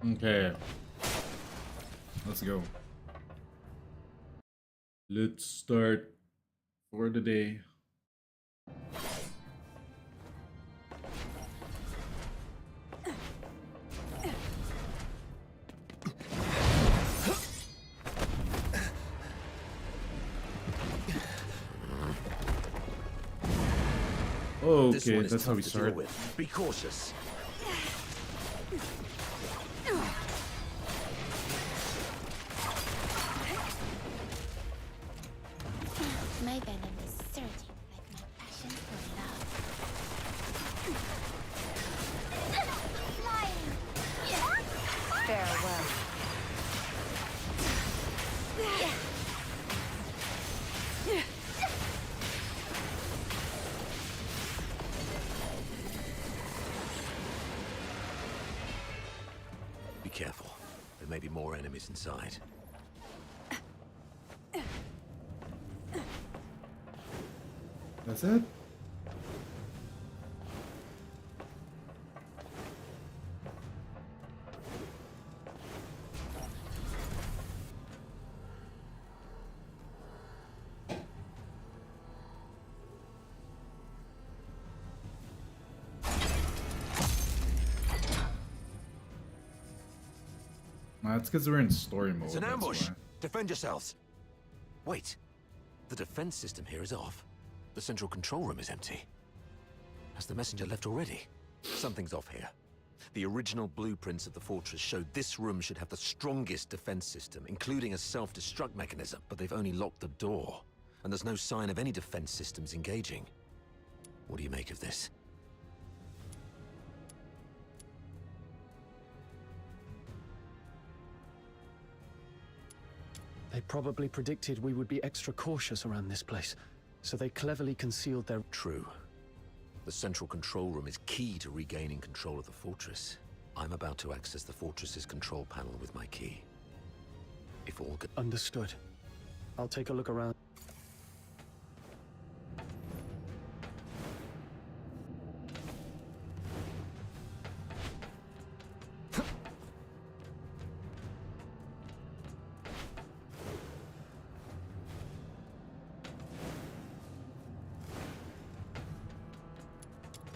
Okay. Let's go. Let's start for the day. Okay, that's how we start. Be cautious. My venom is surging like my passion for love. Flying! Farewell. Be careful. There may be more enemies inside. That's it? That's because we're in story mode. It's an ambush! Why. Defend yourselves! Wait. The defense system here is off. The central control room is empty. Has the messenger left already? Something's off here. The original blueprints of the fortress showed this room should have the strongest defense system, including a self-destruct mechanism, but they've only locked the door. And there's no sign of any defense systems engaging. What do you make of this? They probably predicted we would be extra cautious around this place, so they cleverly concealed their... True. The central control room is key to regaining control of the fortress. I'm about to access the fortress's control panel with my key. If all go... Understood. I'll take a look around.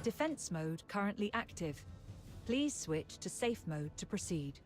Defense mode currently active. Please switch to safe mode to proceed.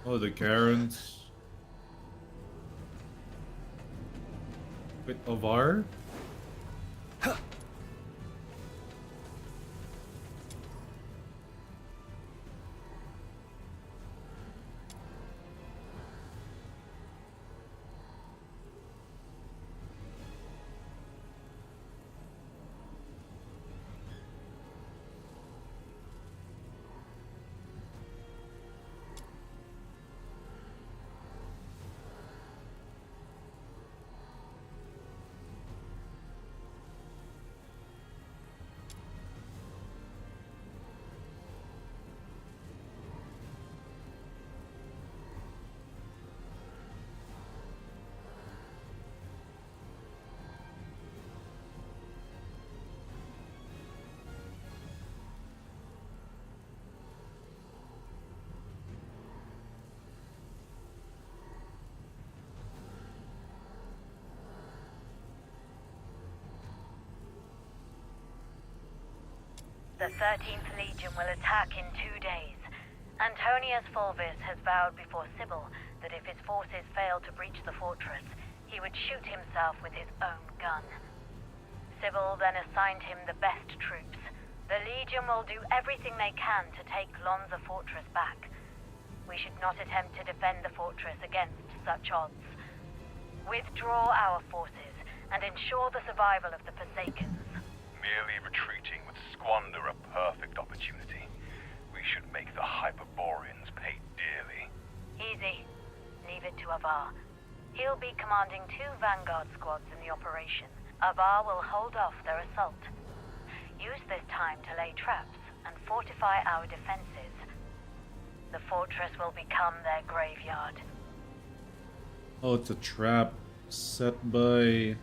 Oh, the Karens. Wait, Avar? The 13th Legion will attack in 2 days. Antonius Fulvis has vowed before Sybil that if his forces fail to breach the fortress, he would shoot himself with his own gun. Sybil then assigned him the best troops. The Legion will do everything they can to take Lonza Fortress back. We should not attempt to defend the fortress against such odds. Withdraw our forces and ensure the survival of the Forsakens. Merely retreating would squander a perfect opportunity. We should make the Hyperboreans pay dearly. Easy. Leave it to Avar. He'll be commanding 2 Vanguard squads in the operation. Avar will hold off their assault. Use this time to lay traps and fortify our defenses. The fortress will become their graveyard. Oh, it's a trap set by...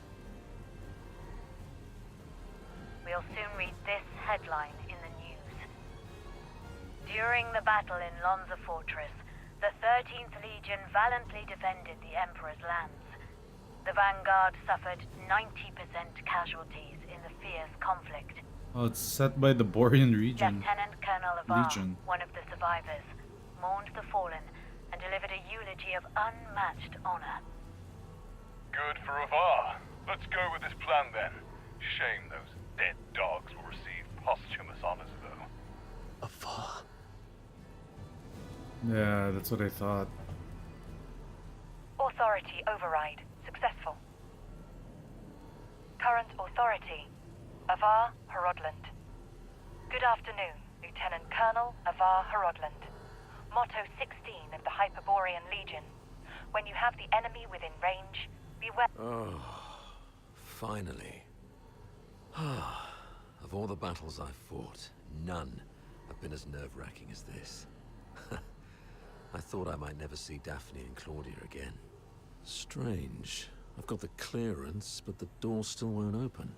We'll soon read this headline in the news. During the battle in Lonza Fortress, the 13th Legion valiantly defended the Emperor's lands. The Vanguard suffered 90% casualties in the fierce conflict. Oh, it's set by the Borean region. Lieutenant Colonel Avar, Legion. one of the survivors, mourned the fallen and delivered a eulogy of unmatched honor. Good for Avar. Let's go with this plan then. Shame those dead dogs will receive posthumous honors, though. Avar. Yeah, that's what I thought. Authority override successful. Current authority, Avar Horodland. Good afternoon, Lieutenant Colonel Avar Horodland. Motto 16 of the Hyperborean Legion. When you have the enemy within range, beware. Oh, finally. Of all the battles I've fought, none have been as nerve-wracking as this. I thought I might never see Daphne and Claudia again. Strange. I've got the clearance, but the door still won't open.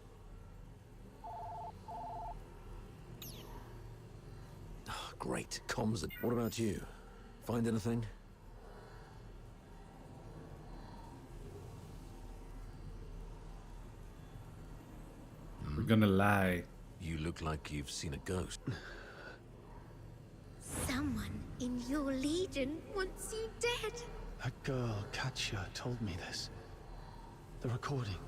Great. Comms. What about you? Find anything? We're gonna lie. You look like you've seen a ghost. Someone in your legion wants you dead. A girl, Katya, told me this. The recording.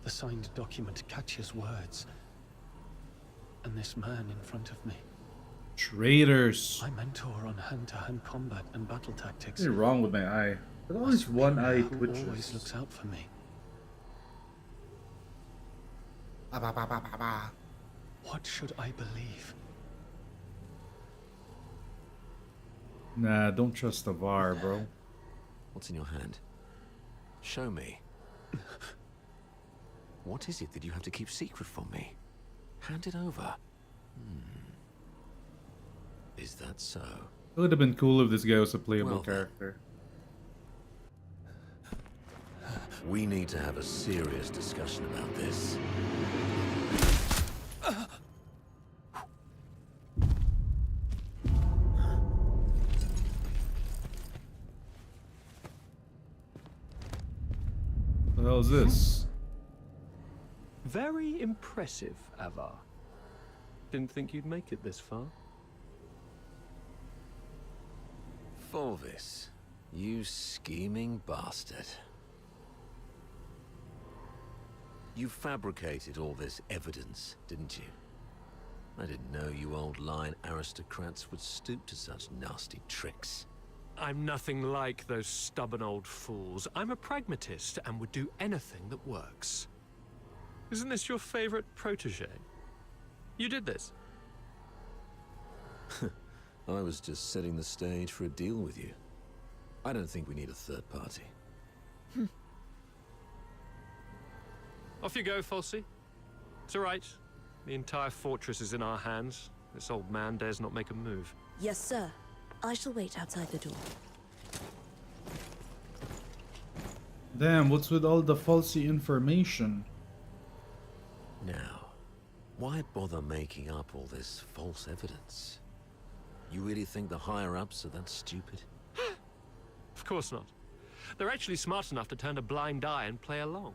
The signed document, Katya's words. And this man in front of me. Traitors. My mentor on hand-to-hand combat and battle tactics. What's wrong with my eye? There's always one eye Who twitches. always looks out for me. What should I believe? Nah, don't trust the VAR, bro. What's in your hand? Show me. What is it that you have to keep secret from me? Hand it over. Is that so? It would have been cool if this guy was a playable Well, character. We need to have a serious discussion about this. What the hell is this? Very impressive, Avar. Didn't think you'd make it this far. Fulvis, you scheming bastard. You fabricated all this evidence, didn't you? I didn't know you old line aristocrats would stoop to such nasty tricks. I'm nothing like those stubborn old fools. I'm a pragmatist and would do anything that works. Isn't this your favorite protege? You did this. I was just setting the stage for a deal with you. I don't think we need a third party. Off you go, Falsey. It's all right. The entire fortress is in our hands. This old man dares not make a move. Yes, sir. I shall wait outside the door. Damn, what's with all the falsy information? Now, why bother making up all this false evidence? You really think the higher-ups are that stupid? Of course not. They're actually smart enough to turn a blind eye and play along.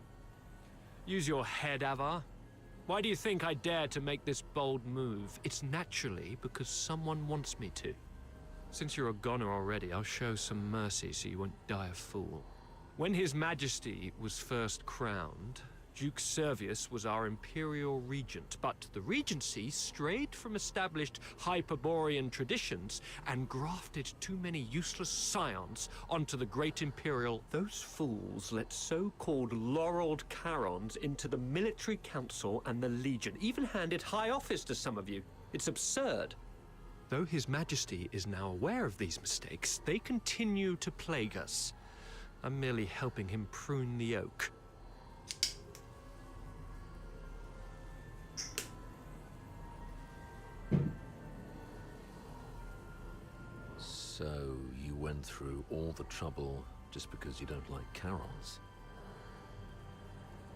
Use your head, Avar. Why do you think I dare to make this bold move? It's naturally because someone wants me to. Since you're a goner already, I'll show some mercy so you won't die a fool. When His Majesty was first crowned, Duke Servius was our imperial regent, but the regency strayed from established Hyperborean traditions and grafted too many useless scions onto the great imperial. Those fools let so-called laureled Charons into the military council and the legion, even handed high office to some of you. It's absurd. Though His Majesty is now aware of these mistakes, they continue to plague us. I'm merely helping him prune the oak. So, you went through all the trouble just because you don't like Charons?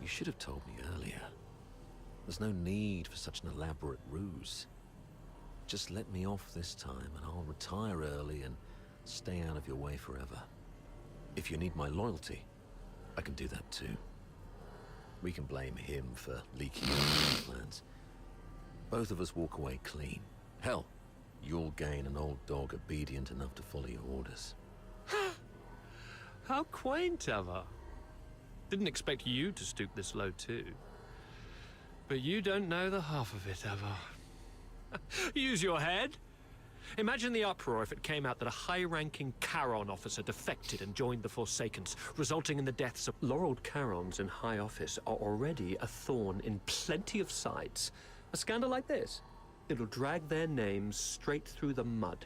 You should have told me earlier. There's no need for such an elaborate ruse. Just let me off this time and I'll retire early and stay out of your way forever. If you need my loyalty, I can do that too. We can blame him for leaking our plans. Both of us walk away clean. Hell, you'll gain an old dog obedient enough to follow your orders. How quaint, Ava. Didn't expect you to stoop this low too. But you don't know the half of it, Ava. Use your head. Imagine the uproar if it came out that a high-ranking Charon officer defected and joined the Forsakens, resulting in the deaths of laureled Charons in high office are already a thorn in plenty of sides. A scandal like this, it'll drag their names straight through the mud.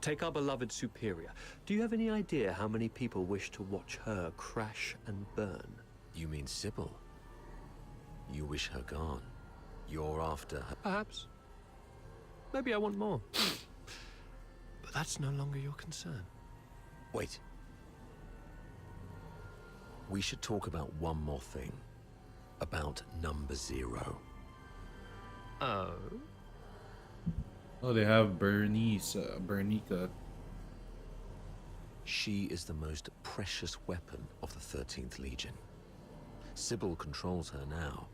Take our beloved superior. Do you have any idea how many people wish to watch her crash and burn? You mean Sybil? You wish her gone. You're after her. Perhaps. Maybe I want more. But that's no longer your concern. Wait. We should talk about one more thing. About number 0. Oh? Oh, they have Bernice, Bernica. She is the most precious weapon of the 13th Legion. Sybil controls her now,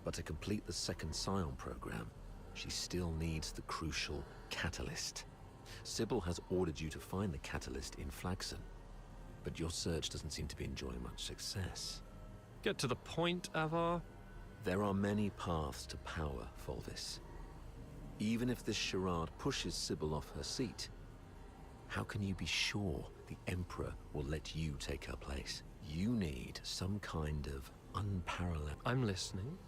but to complete the second Scion program, she still needs the crucial catalyst. Sybil has ordered you to find the catalyst in Flagson, but your search doesn't seem to be enjoying much success. Get to the point, Avar. There are many paths to power, Fulvis. Even if this charade pushes Sybil off her seat, how can you be sure the Emperor will let you take her place? You need some kind of unparalleled... I'm listening.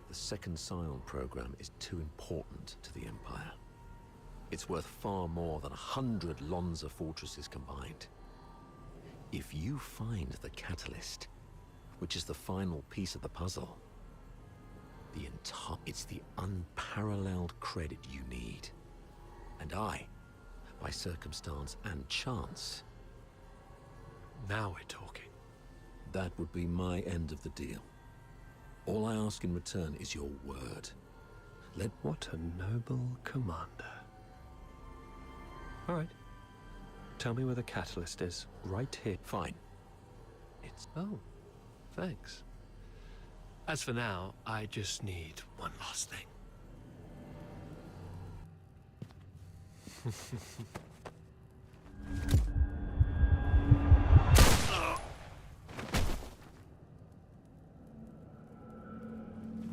The second Scion program is too important to the Empire. It's worth far more than 100 Lonza fortresses combined. If you find the catalyst, which is the final piece of the puzzle, it's the unparalleled credit you need. And I, by circumstance and chance... Now we're talking. That would be my end of the deal. All I ask in return is your word. What a noble commander. All right. Tell me where the catalyst is. Right here. Fine. Oh, thanks. As for now, I just need one last thing.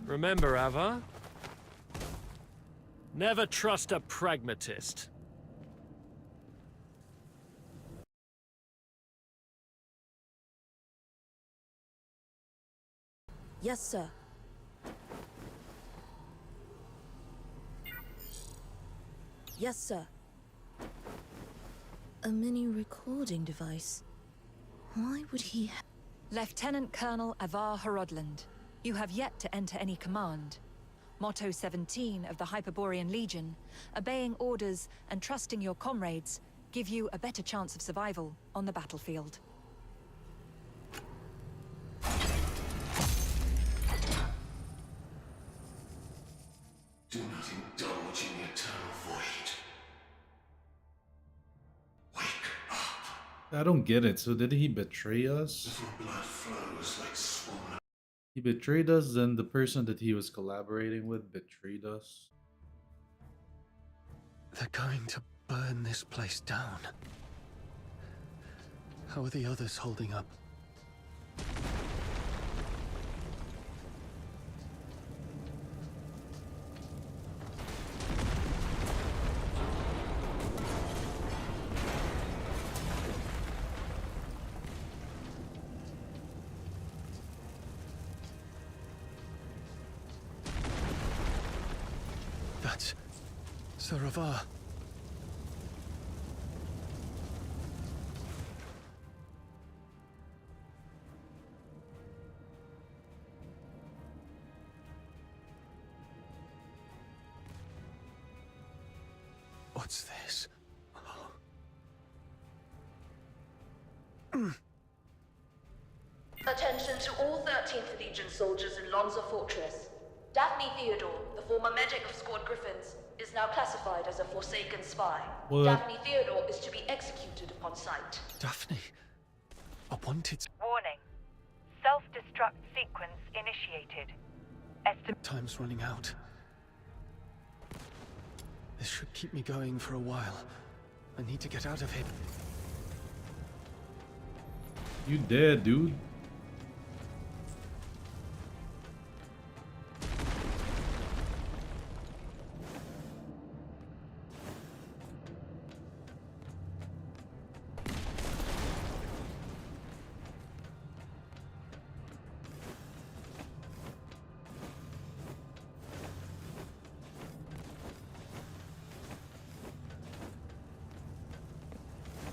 Remember, Ava? Never trust a pragmatist. Yes, sir. Yes, sir. A mini recording device. Why would he Lieutenant Colonel Avar Horodland, you have yet to enter any command. Motto 17 of the Hyperborean Legion, obeying orders and trusting your comrades give you a better chance of survival on the battlefield. Do not indulge in the eternal void. Wake up. I don't get it. So did he betray us? Before blood flows like swollen He betrayed us, then the person that he was collaborating with betrayed us. They're going to burn this place down. How are the others holding up? That's Saravar. What's this? Attention to all 13th Legion soldiers in Lonza Fortress. Daphne Theodore, the former medic of Squad Griffins, is now classified as a Forsaken spy. What? Daphne Theodore is to be executed upon sight. Daphne, a wanted... Warning. Self-destruct sequence initiated. Time's running out. This should keep me going for a while. I need to get out of here. You dead, dude.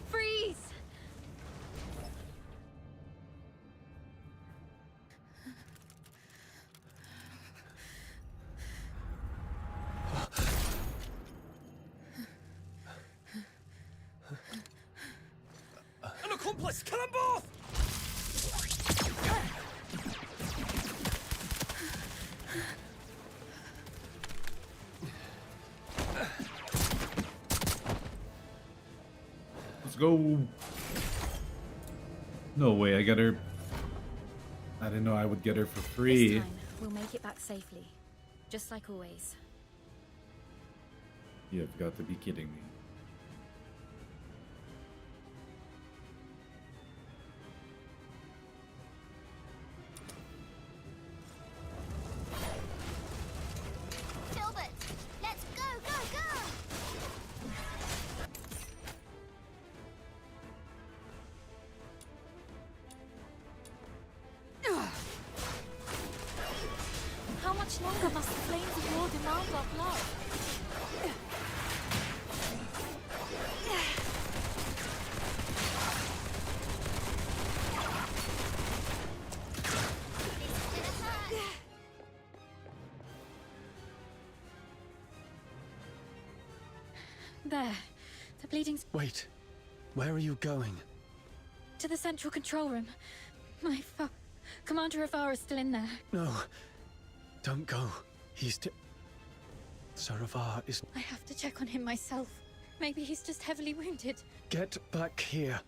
Freeze! An accomplice! Kill them both! Let's go. No way, I got her. I didn't know I would get her for free. This time, we'll make it back safely. Just like always. You've got to be kidding me. Gilbert, let's go, go, go! How much longer must the flames of war demand our blood? There. The bleeding's Wait, where are you going? to the central control room. My Commander Avara is still in there. No, don't go. He's Saravar is... I have to check on him myself. Maybe he's just heavily wounded. Get back here.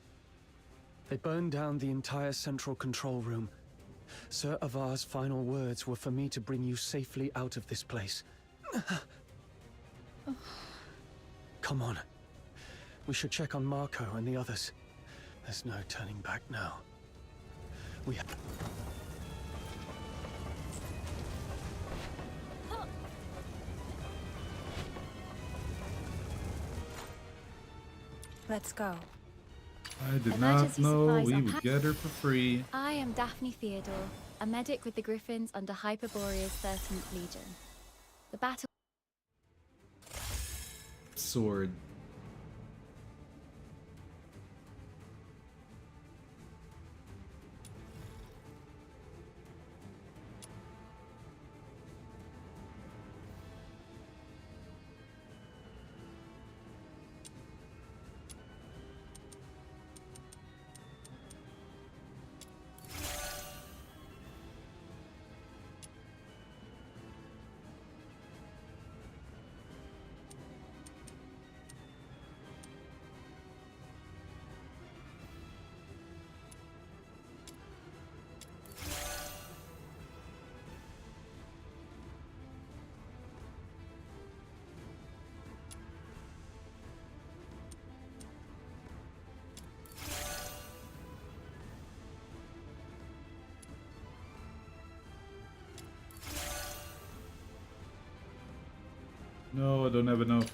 They burned down the entire central control room. Sir Avar's final words were for me to bring you safely out of this place. Come on. We should check on Marco and the others. There's no turning back now. We have... Let's go. I did not Emergency know supplies we are would get her for free. I am Daphne Theodore, a medic with the Griffins under Hyperborea's 13th Legion. The battle... Sword. No, I don't have enough.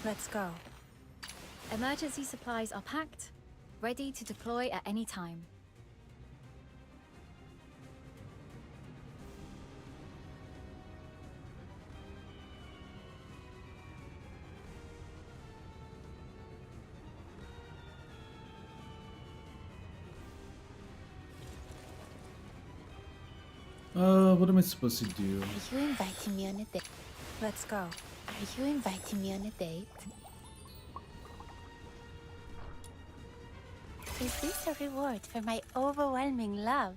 Let's go. Emergency supplies are packed, ready to deploy at any time. What am I supposed to do? Are you inviting me on a date? Let's go. Are you inviting me on a date? Is this a reward for my overwhelming love?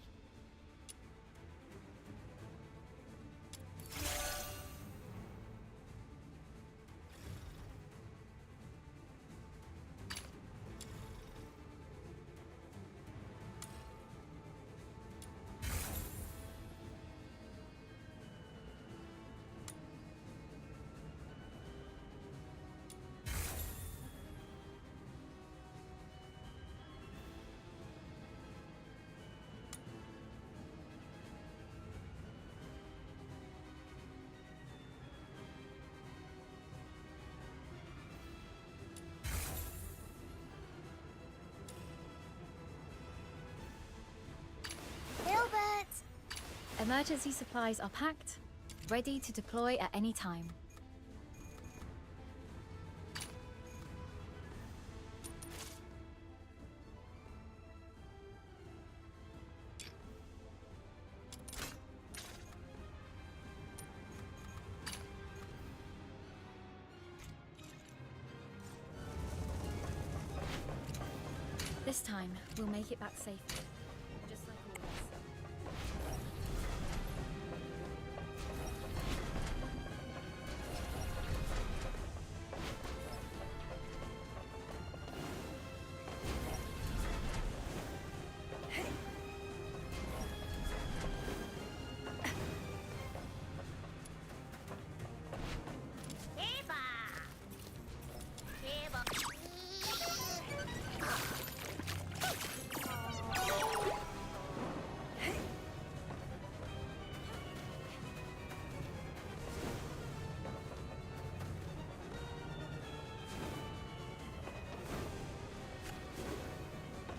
Emergency supplies are packed, ready to deploy at any time. This time, we'll make it back safely. Just like always.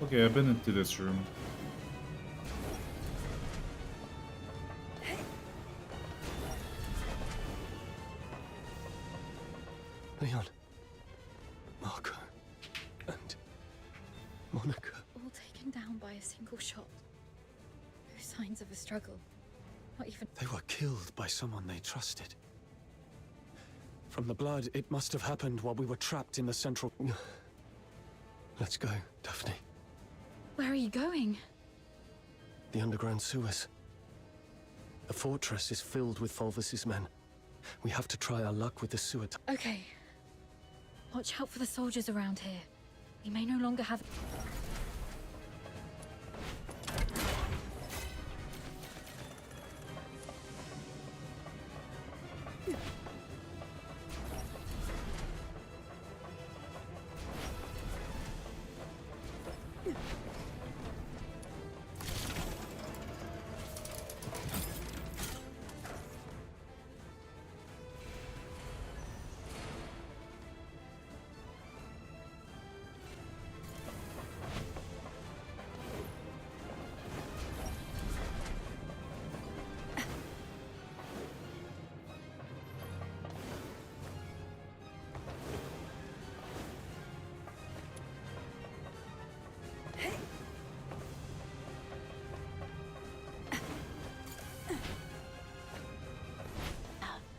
Okay, I've been into this room. Leon, Marco, and Monica. All taken down by a single shot. No signs of a struggle. Not even... They were killed by someone they trusted. From the blood, it must have happened while we were trapped in the central... Let's go, Daphne. Where are you going? The underground sewers. The fortress is filled with Fulvis's men. We have to try our luck with the sewer. Okay. Watch out for the soldiers around here. We may no longer have...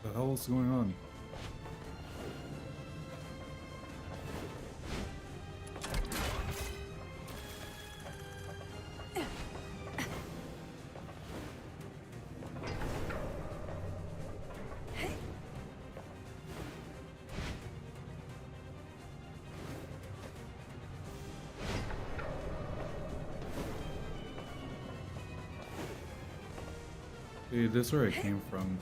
What the hell is going on? Hey, this is where it came from.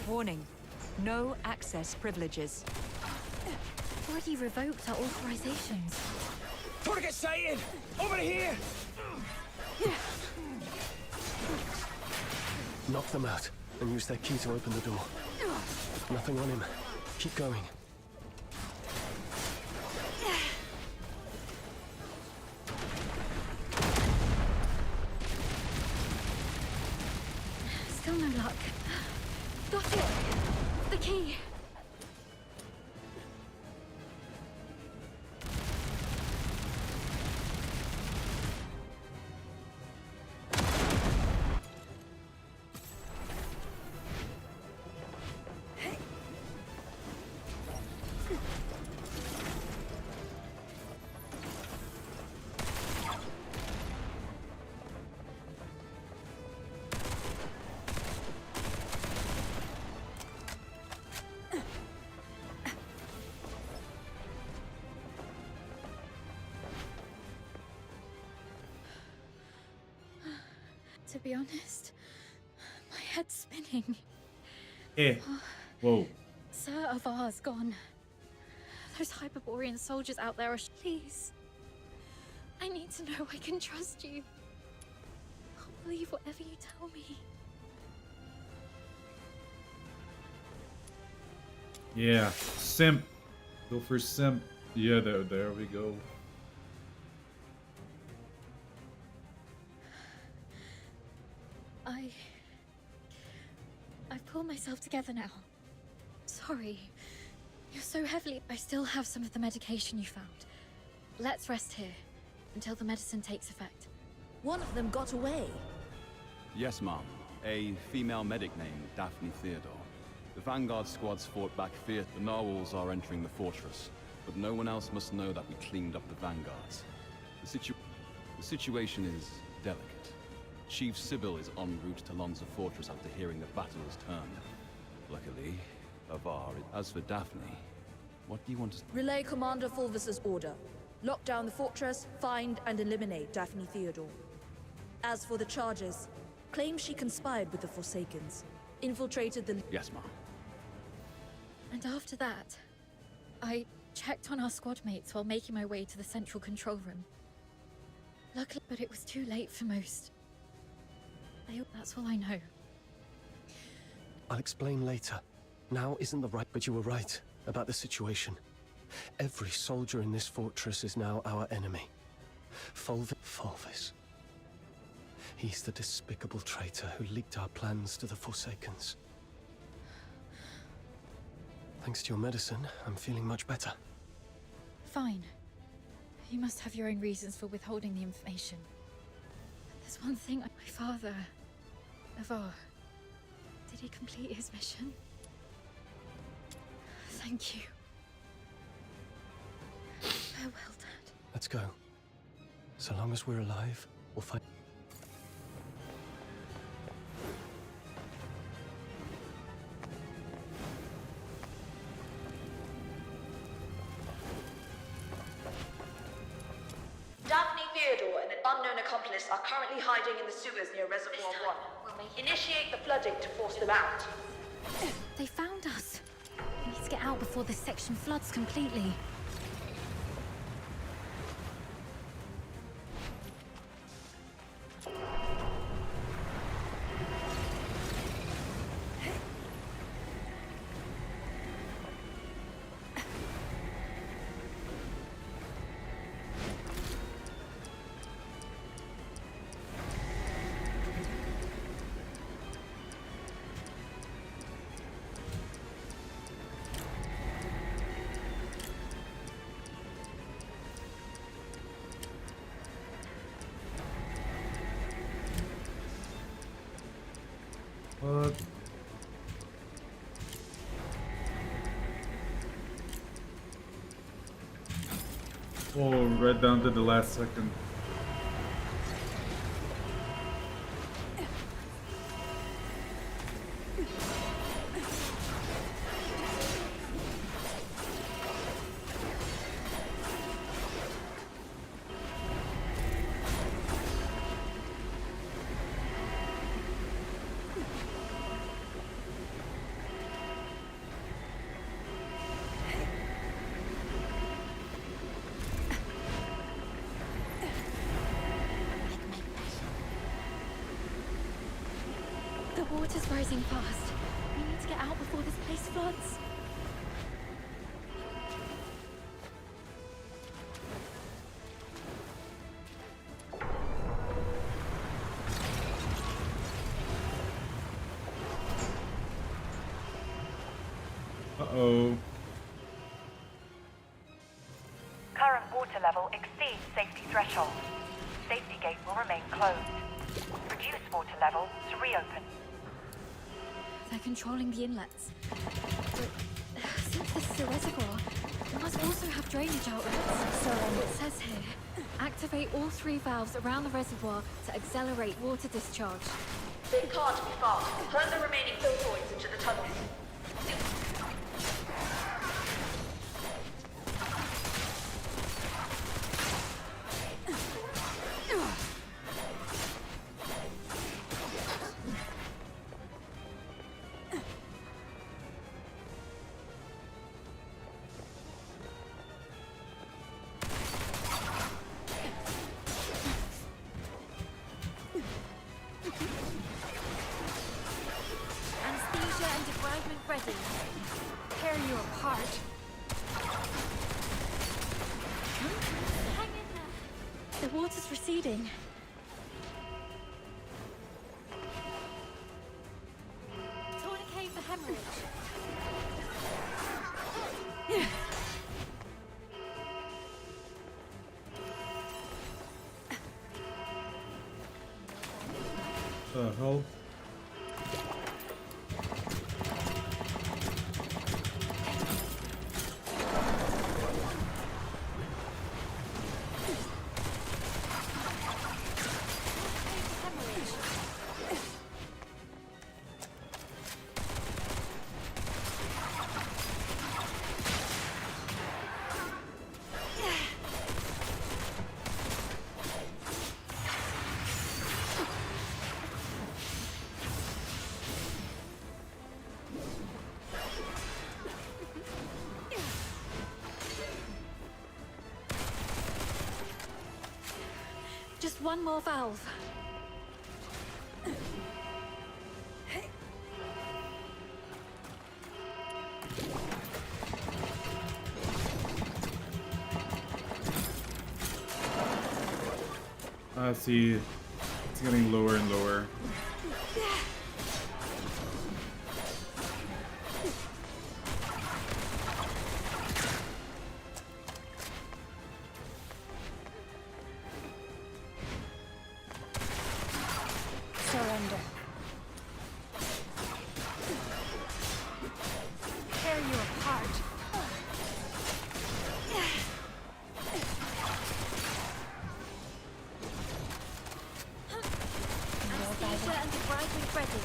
Warning. No access privileges. Already revoked our authorizations. Target sighted! Over here! Knock them out and use their key to open the door. Nothing on him. Keep going. Still no luck. Got it! The key! To be honest, my head's spinning. Eh. Whoa. Sir Avar's gone. Those Hyperborean soldiers out there are... Please. I need to know I can trust you. I'll believe whatever you tell me. Yeah. Simp. Go for simp. Yeah, there we go. I've pulled myself together now. Sorry. You're so heavily... I still have some of the medication you found. Let's rest here until the medicine takes effect. One of them got away. Yes, ma'am. A female medic named Daphne Theodore. The Vanguard squads fought back fear. The narwhals are entering the fortress, but no one else must know that we cleaned up the Vanguards. The situation is delicate. Chief Sybil is en route to Lonza Fortress after hearing the battle is turned. Luckily, Avar... As for Daphne, what do you want to... Relay Commander Fulvis's order. Lock down the fortress, find and eliminate Daphne Theodore. As for the charges, claim she conspired with the Forsakens, infiltrated the... Yes, ma'am. And after that, I checked on our squad mates while making my way to the central control room. Luckily, but it was too late for most. That's all I know. I'll explain later. Now isn't the right, but you were right about the situation. Every soldier in this fortress is now our enemy. Fulvis. He's the despicable traitor who leaked our plans to the Forsakens. Thanks to your medicine, I'm feeling much better. Fine. You must have your own reasons for withholding the information. But there's one thing, my father... Avar. Did he complete his mission? Thank you. Farewell, Dad. Let's go. So long as we're alive, we'll fight. Daphne Theodore and an unknown accomplice are currently hiding in the sewers near Reservoir 1. Initiate the flooding to force them out. They found us. We need to get out before this section floods completely. What? Oh, right down to the last second. water's rising fast. We need to get out before this place floods. Uh-oh. Current water level exceeds safety threshold. Safety gate will remain closed. Reduce water level to reopen. They're controlling the inlets. But since this is a reservoir, it must also have drainage outlets. So it says here, activate all 3 valves around the reservoir to accelerate water discharge. They can't be far. Turn the remaining filtroids into the tunnels. Anesthesia and debridement ready. Tear you apart. Hang in there. The water's receding. Tourniquet for hemorrhage. The hell? Just one more valve. I see. It's getting lower and lower. Surrender. Tear you apart. Anesthesia and debridement ready.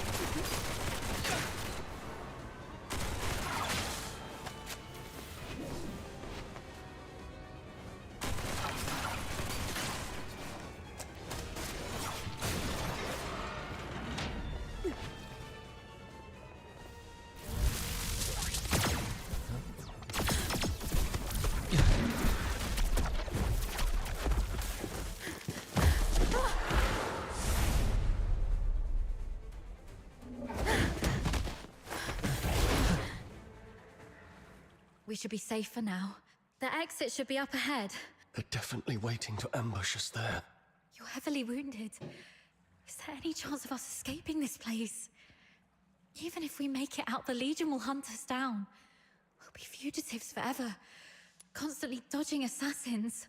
We should be safe for now. The exit should be up ahead. They're definitely waiting to ambush us there. You're heavily wounded. Is there any chance of us escaping this place? Even if we make it out, the Legion will hunt us down. We'll be fugitives forever, constantly dodging assassins.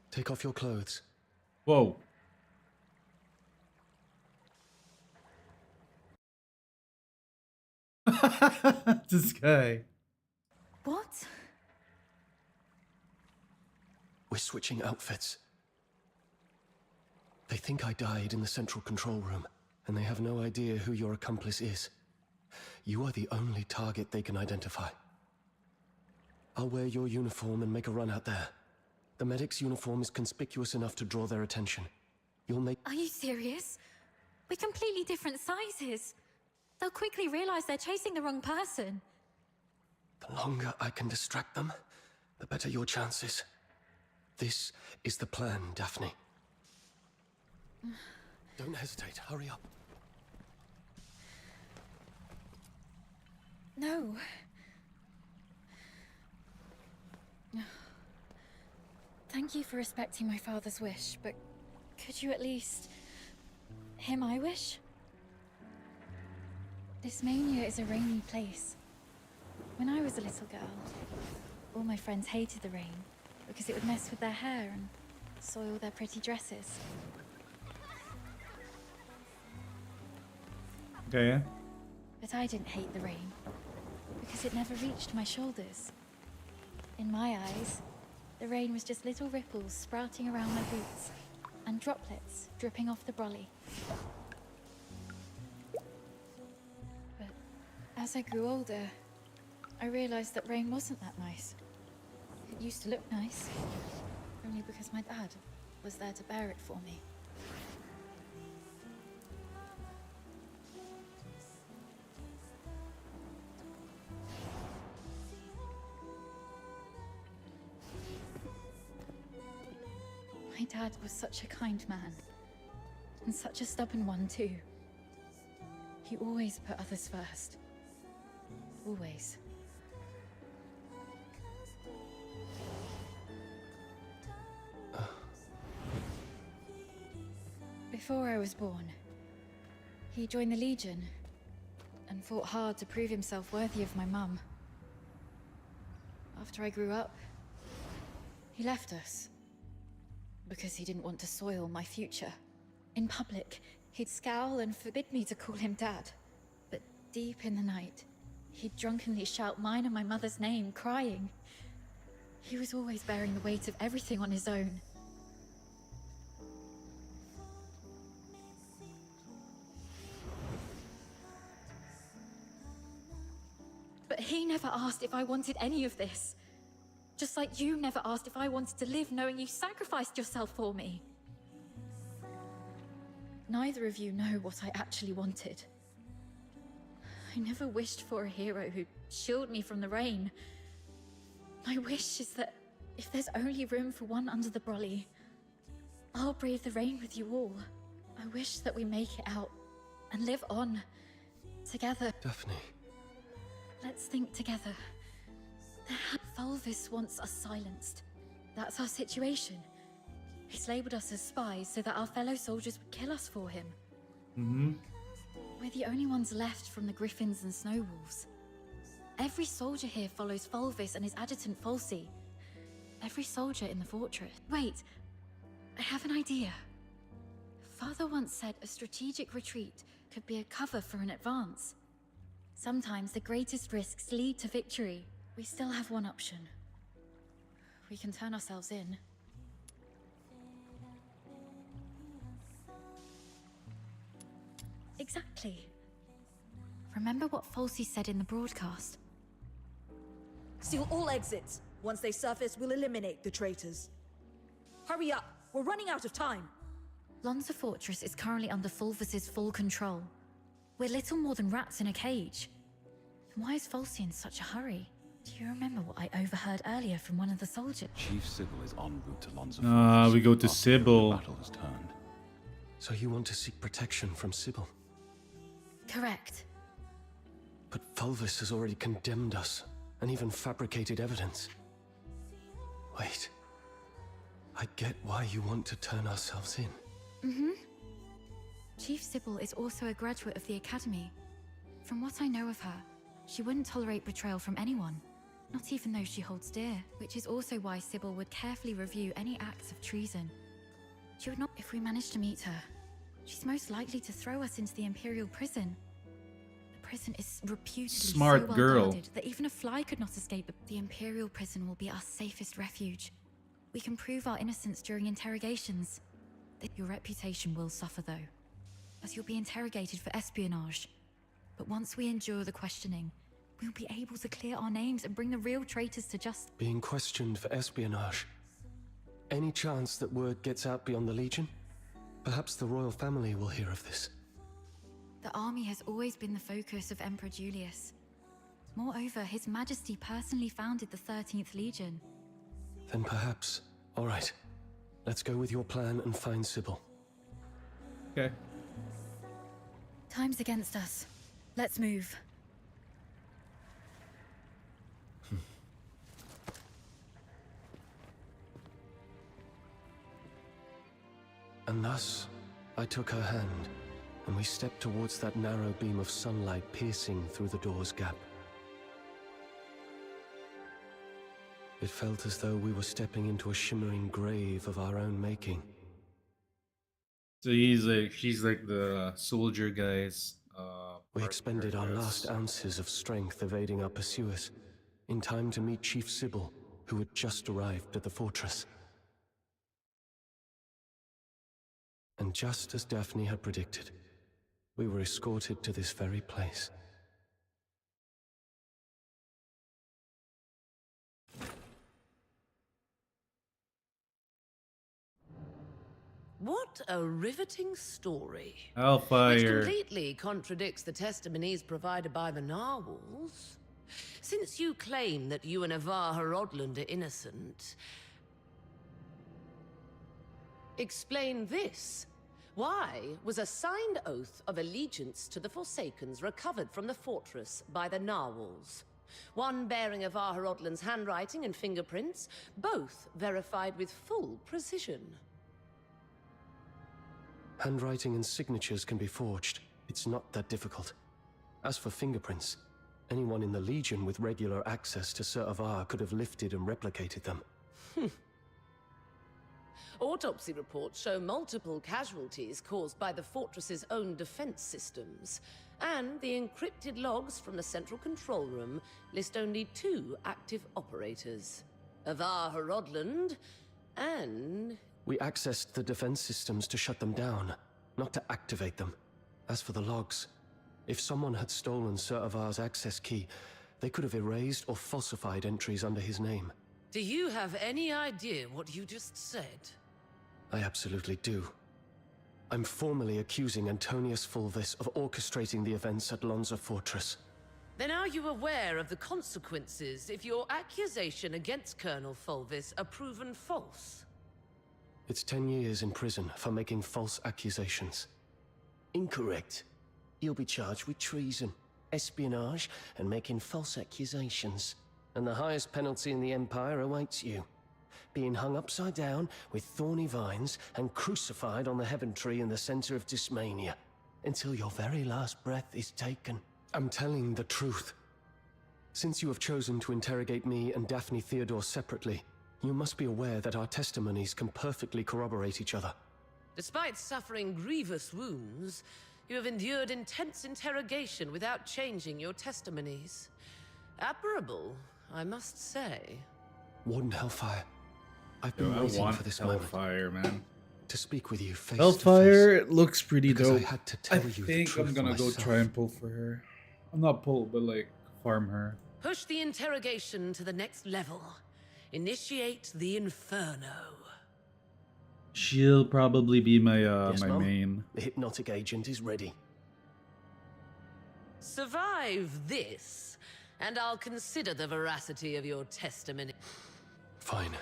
Take off your clothes. Whoa. This guy. What? We're switching outfits. They think I died in the central control room, and they have no idea who your accomplice is. You are the only target they can identify. I'll wear your uniform and make a run out there. The medic's uniform is conspicuous enough to draw their attention. You'll make— Are you serious? We're completely different sizes. They'll quickly realize they're chasing the wrong person. The longer I can distract them, the better your chances. This is the plan, Daphne. Don't hesitate, hurry up. No. Thank you for respecting my father's wish, but could you at least hear my wish? This mania is a rainy place. When I was a little girl, all my friends hated the rain because it would mess with their hair and soil their pretty dresses. Okay. But I didn't hate the rain because it never reached my shoulders. In my eyes, the rain was just little ripples sprouting around my boots and droplets dripping off the brolly. But as I grew older, I realized that rain wasn't that nice. It used to look nice, only because my dad was there to bear it for me. My dad was such a kind man, and such a stubborn one too. He always put others first. Always. Before I was born, he joined the Legion and fought hard to prove himself worthy of my mum. After I grew up, he left us because he didn't want to soil my future. In public, he'd scowl and forbid me to call him Dad. But deep in the night, he'd drunkenly shout mine and my mother's name, crying. He was always bearing the weight of everything on his own. But he never asked if I wanted any of this. Just like you never asked if I wanted to live knowing you sacrificed yourself for me. Neither of you know what I actually wanted. I never wished for a hero who'd shield me from the rain. My wish is that if there's only room for one under the brolly, I'll brave the rain with you all. I wish that we make it out and live on together. Daphne. Let's think together. Fulvis wants us silenced. That's our situation. He's labeled us as spies so that our fellow soldiers would kill us for him. We're the only ones left from the Griffins and Snowwolves. Every soldier here follows Fulvis and his adjutant Falsey. Every soldier in the fortress. Wait, I have an idea. Father once said a strategic retreat could be a cover for an advance. Sometimes the greatest risks lead to victory. We still have one option. We can turn ourselves in. Exactly. Remember what Falsey said in the broadcast? Seal all exits. Once they surface, we'll eliminate the traitors. Hurry up! We're running out of time! Lonza Fortress is currently under Fulvis's full control. We're little more than rats in a cage. And why is Falsey in such a hurry? Do you remember what I overheard earlier from one of the soldiers? Chief Sybil is en route to Lonza Fortress. We go to after Sybil. The battle has turned. So you want to seek protection from Sybil? Correct. But Fulvis has already condemned us, and even fabricated evidence. Wait. I get why you want to turn ourselves in. Chief Sybil is also a graduate of the Academy. From what I know of her, she wouldn't tolerate betrayal from anyone, not even those she holds dear, which is also why Sybil would carefully review any acts of treason. She would not if we managed to meet her. She's most likely to throw us into the Imperial prison. The prison is reputedly Smart so well girl. guarded that even a fly could not escape. The Imperial prison will be our safest refuge. We can prove our innocence during interrogations. Your reputation will suffer though, as you'll be interrogated for espionage. But once we endure the questioning, we'll be able to clear our names and bring the real traitors to justice. Being questioned for espionage. Any chance that word gets out beyond the Legion? Perhaps the royal family will hear of this. The army has always been the focus of Emperor Julius. Moreover, His Majesty personally founded the 13th Legion. Then perhaps... All right. Let's go with your plan and find Sybil. Okay. Time's against us. Let's move. And thus, I took her hand, and we stepped towards that narrow beam of sunlight piercing through the door's gap. It felt as though we were stepping into a shimmering grave of our own making. So she's like the soldier guys. We expended our last ounces of strength evading our pursuers, in time to meet Chief Sybil, who had just arrived at the fortress. And just as Daphne had predicted, we were escorted to this very place. What a riveting story. Hellfire. Which completely contradicts the testimonies provided by the narwhals. Since you claim that you and Avar Horodland are innocent, explain this. Why was a signed oath of allegiance to the Forsakens recovered from the fortress by the narwhals? One bearing Avar Horodland's handwriting and fingerprints, both verified with full precision. Handwriting and signatures can be forged. It's not that difficult. As for fingerprints, anyone in the Legion with regular access to Sir Avar could have lifted and replicated them. Autopsy reports show multiple casualties caused by the fortress's own defense systems, and the encrypted logs from the central control room list only 2 active operators, Avar Horodland and... We accessed the defense systems to shut them down, not to activate them. As for the logs, if someone had stolen Sir Avar's access key, they could have erased or falsified entries under his name. Do you have any idea what you just said? I absolutely do. I'm formally accusing Antonius Fulvis of orchestrating the events at Lonza Fortress. Then are you aware of the consequences if your accusation against Colonel Fulvis are proven false? It's 10 years in prison for making false accusations. Incorrect. You'll be charged with treason, espionage, and making false accusations. And the highest penalty in the Empire awaits you. Being hung upside down with thorny vines and crucified on the heaven tree in the center of Dysmania, until your very last breath is taken. I'm telling the truth. Since you have chosen to interrogate me and Daphne Theodore separately, you must be aware that our testimonies can perfectly corroborate each other. Despite suffering grievous wounds, you have endured intense interrogation without changing your testimonies. Admirable, I must say. Warden Hellfire, I've been waiting for this Hellfire, man. To speak with you face Hellfire to face. looks pretty dope. I had to tell you the think truth I'm gonna myself. go try and pull for her. I'm not pull, but like farm her. Push the interrogation to the next level. Initiate the Inferno. She'll probably be my Yes, my Mum? main. The hypnotic agent is ready. Survive this, and I'll consider the veracity of your testimony. Fine.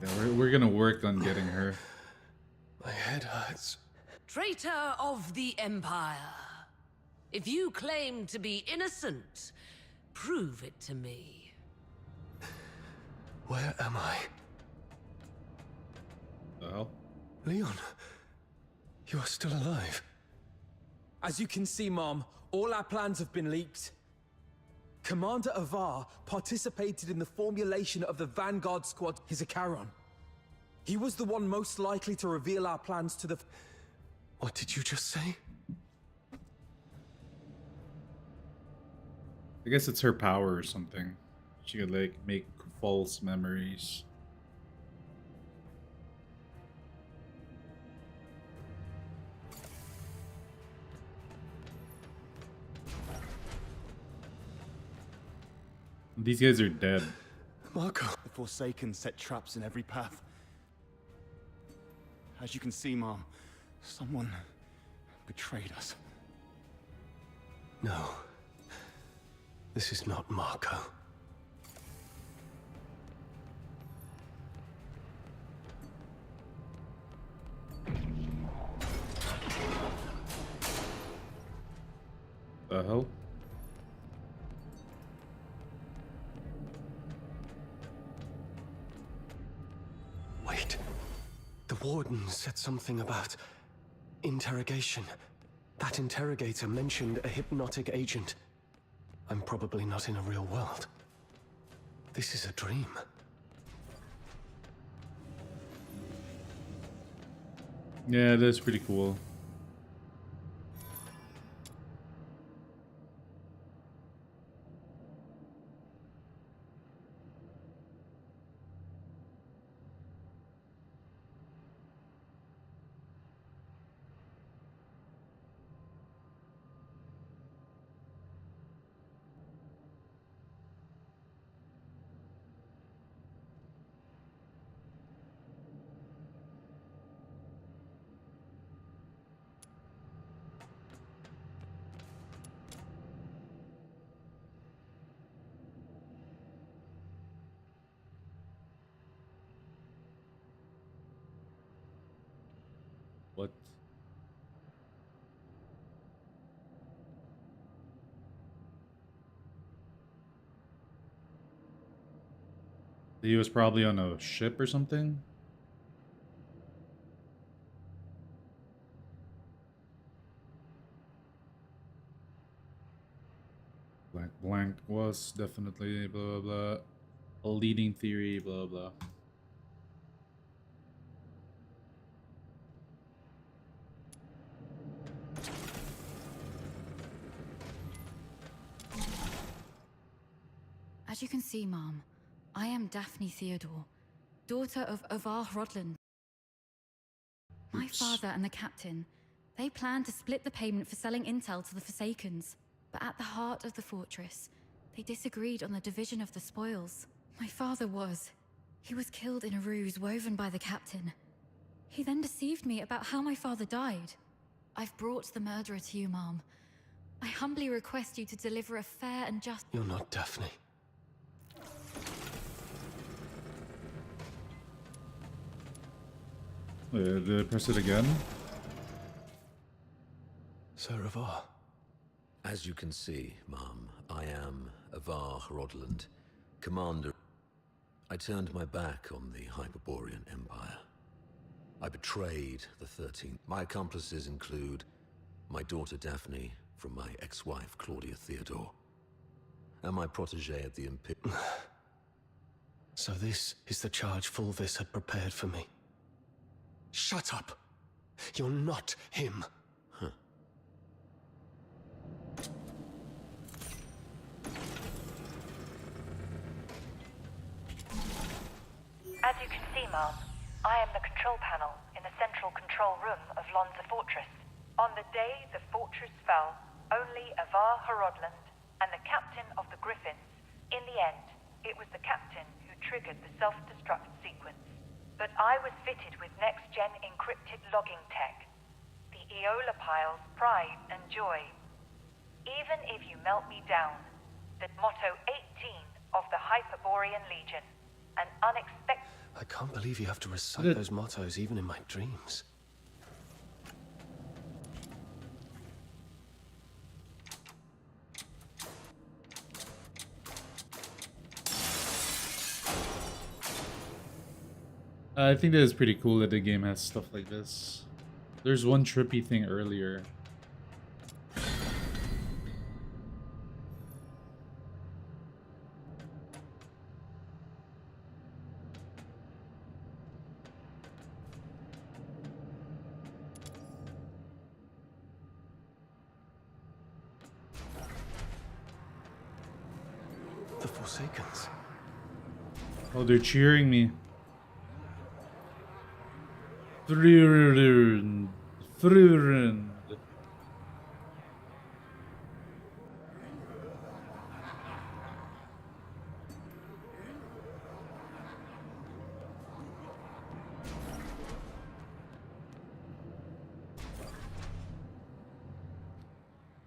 Yeah, we're gonna work on getting her. My head hurts. Traitor of the Empire. If you claim to be innocent, prove it to me. Where am I? The hell? Leon, you are still alive. As you can see, Mom, all our plans have been leaked. Commander Avar participated in the formulation of the Vanguard Squad, Hizakaron. He was the one most likely to reveal our plans to the... What did you just say? I guess it's her power or something. She could like make false memories. These guys are dead. Marco. The Forsaken set traps in every path. As you can see, Mom, someone betrayed us. No. This is not Marco. The hell? Wait. The warden said something about interrogation. That interrogator mentioned a hypnotic agent. I'm probably not in a real world. This is a dream. Yeah, that's pretty cool. What? He was probably on a ship or something? Blank was definitely blah blah blah. A leading theory, blah blah. As you can see, Mom, I am Daphne Theodore, daughter of Avar Hrodland. My father and the captain, they planned to split the payment for selling intel to the Forsakens. But at the heart of the fortress, they disagreed on the division of the spoils. My father he was killed in a ruse woven by the captain. He then deceived me about how my father died. I've brought the murderer to you, Mom. I humbly request you to deliver a fair and just— You're not Daphne. Did I press it again? Sir Avar. As you can see, Mom, I am Avar Hrodland, commander. I turned my back on the Hyperborean Empire. I betrayed the 13th. My accomplices include my daughter Daphne from my ex-wife Claudia Theodore, and my protege at the Imperial. So this is the charge Fulvis had prepared for me. Shut up! You're not him! Huh. As you can see, Mom, I am the control panel in the central control room of Lonza Fortress. On the day the fortress fell, only Avar Hrodland and the captain of the Griffins. In the end, it was the captain who triggered the self-destruct sequence. But I was fitted with next-gen encrypted logging tech. The Eola Pile's pride and joy. Even if you melt me down, the motto 18 of the Hyperborean Legion. An unexpected— I can't believe you have to recite those mottos even in my dreams. I think that is pretty cool that the game has stuff like this. There's one trippy thing earlier. The Forsakens. Oh, they're cheering me. Frurund.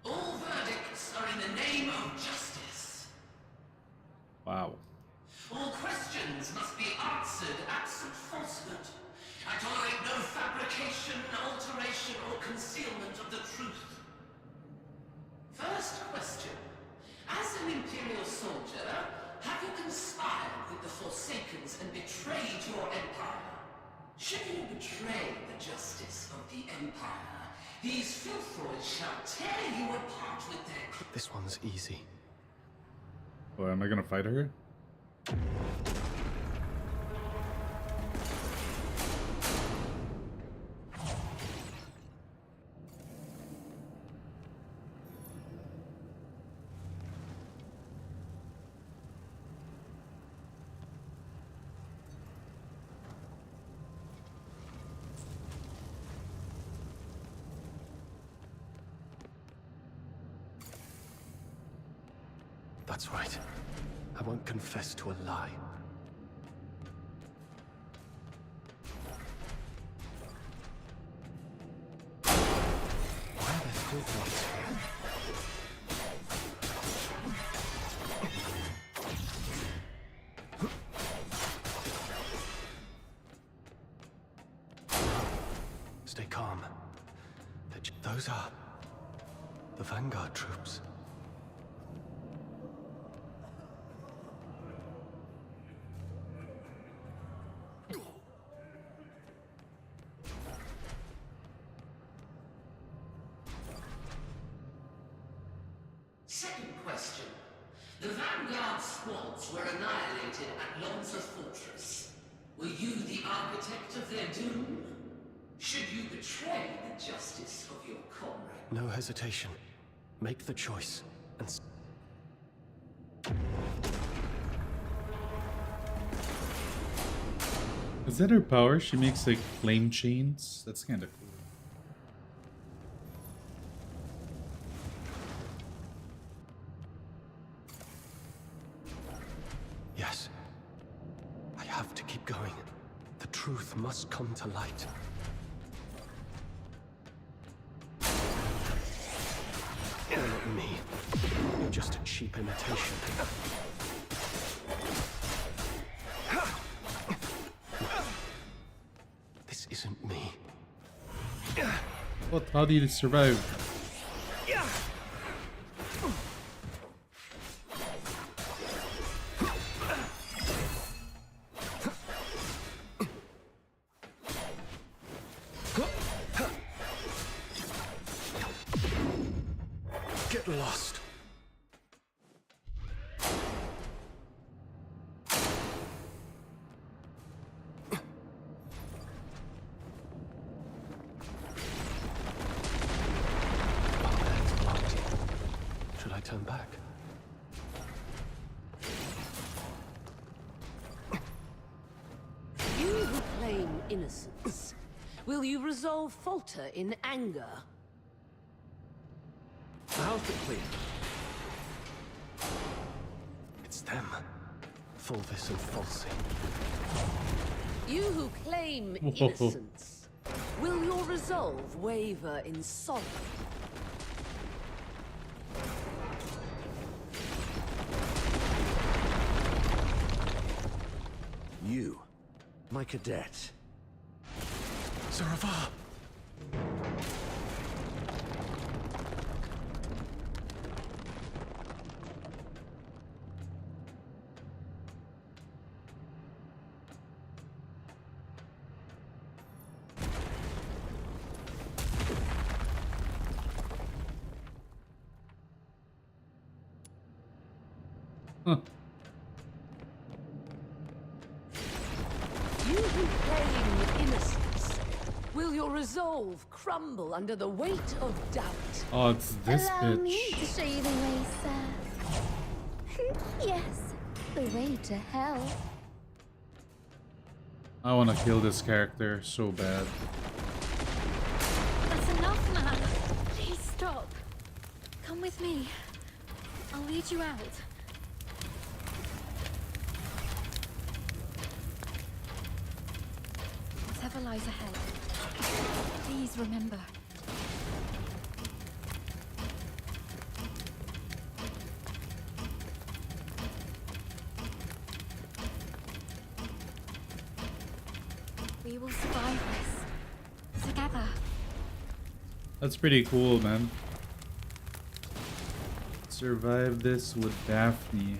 All verdicts fabrication, alteration, or concealment of the truth. First question. As an Imperial soldier, have you conspired with the Forsakens and betrayed your empire? Should you betray the justice of the empire, these filthoids shall tear you apart with their... This one's easy. Oh, am I gonna fight her? That's right. I won't confess to a lie. Why are there filthoids here? Stay calm. Those are the Vanguard troops. Second question. The Vanguard squads were annihilated at Lonza Fortress. Were you the architect of their doom? Should you betray the justice of your comrade? No hesitation. Make the choice and... Is that her power? She makes like flame chains? That's kind of cool. Yes. I have to keep going. The truth must come to light. Not me. You're just a cheap imitation. This isn't me. What? How did you survive? Get lost. Should I turn back? You who claim innocence, will you resolve falter in anger? How's it clear? It's them. Fulvis and Falsey. You who claim innocence, will your resolve waver in sorrow? You, my cadet. Zaravar! Huh. You who claim innocence, will your resolve crumble under the weight of doubt? Oh, it's this Allow me bitch. to show you the way, sir. Yes, the way to hell. I want to kill this character so bad. That's enough, man. Please stop. Come with me. I'll lead you out. Whatever lies ahead, please remember. We will survive this. together. That's pretty cool, man. Survive this with Daphne.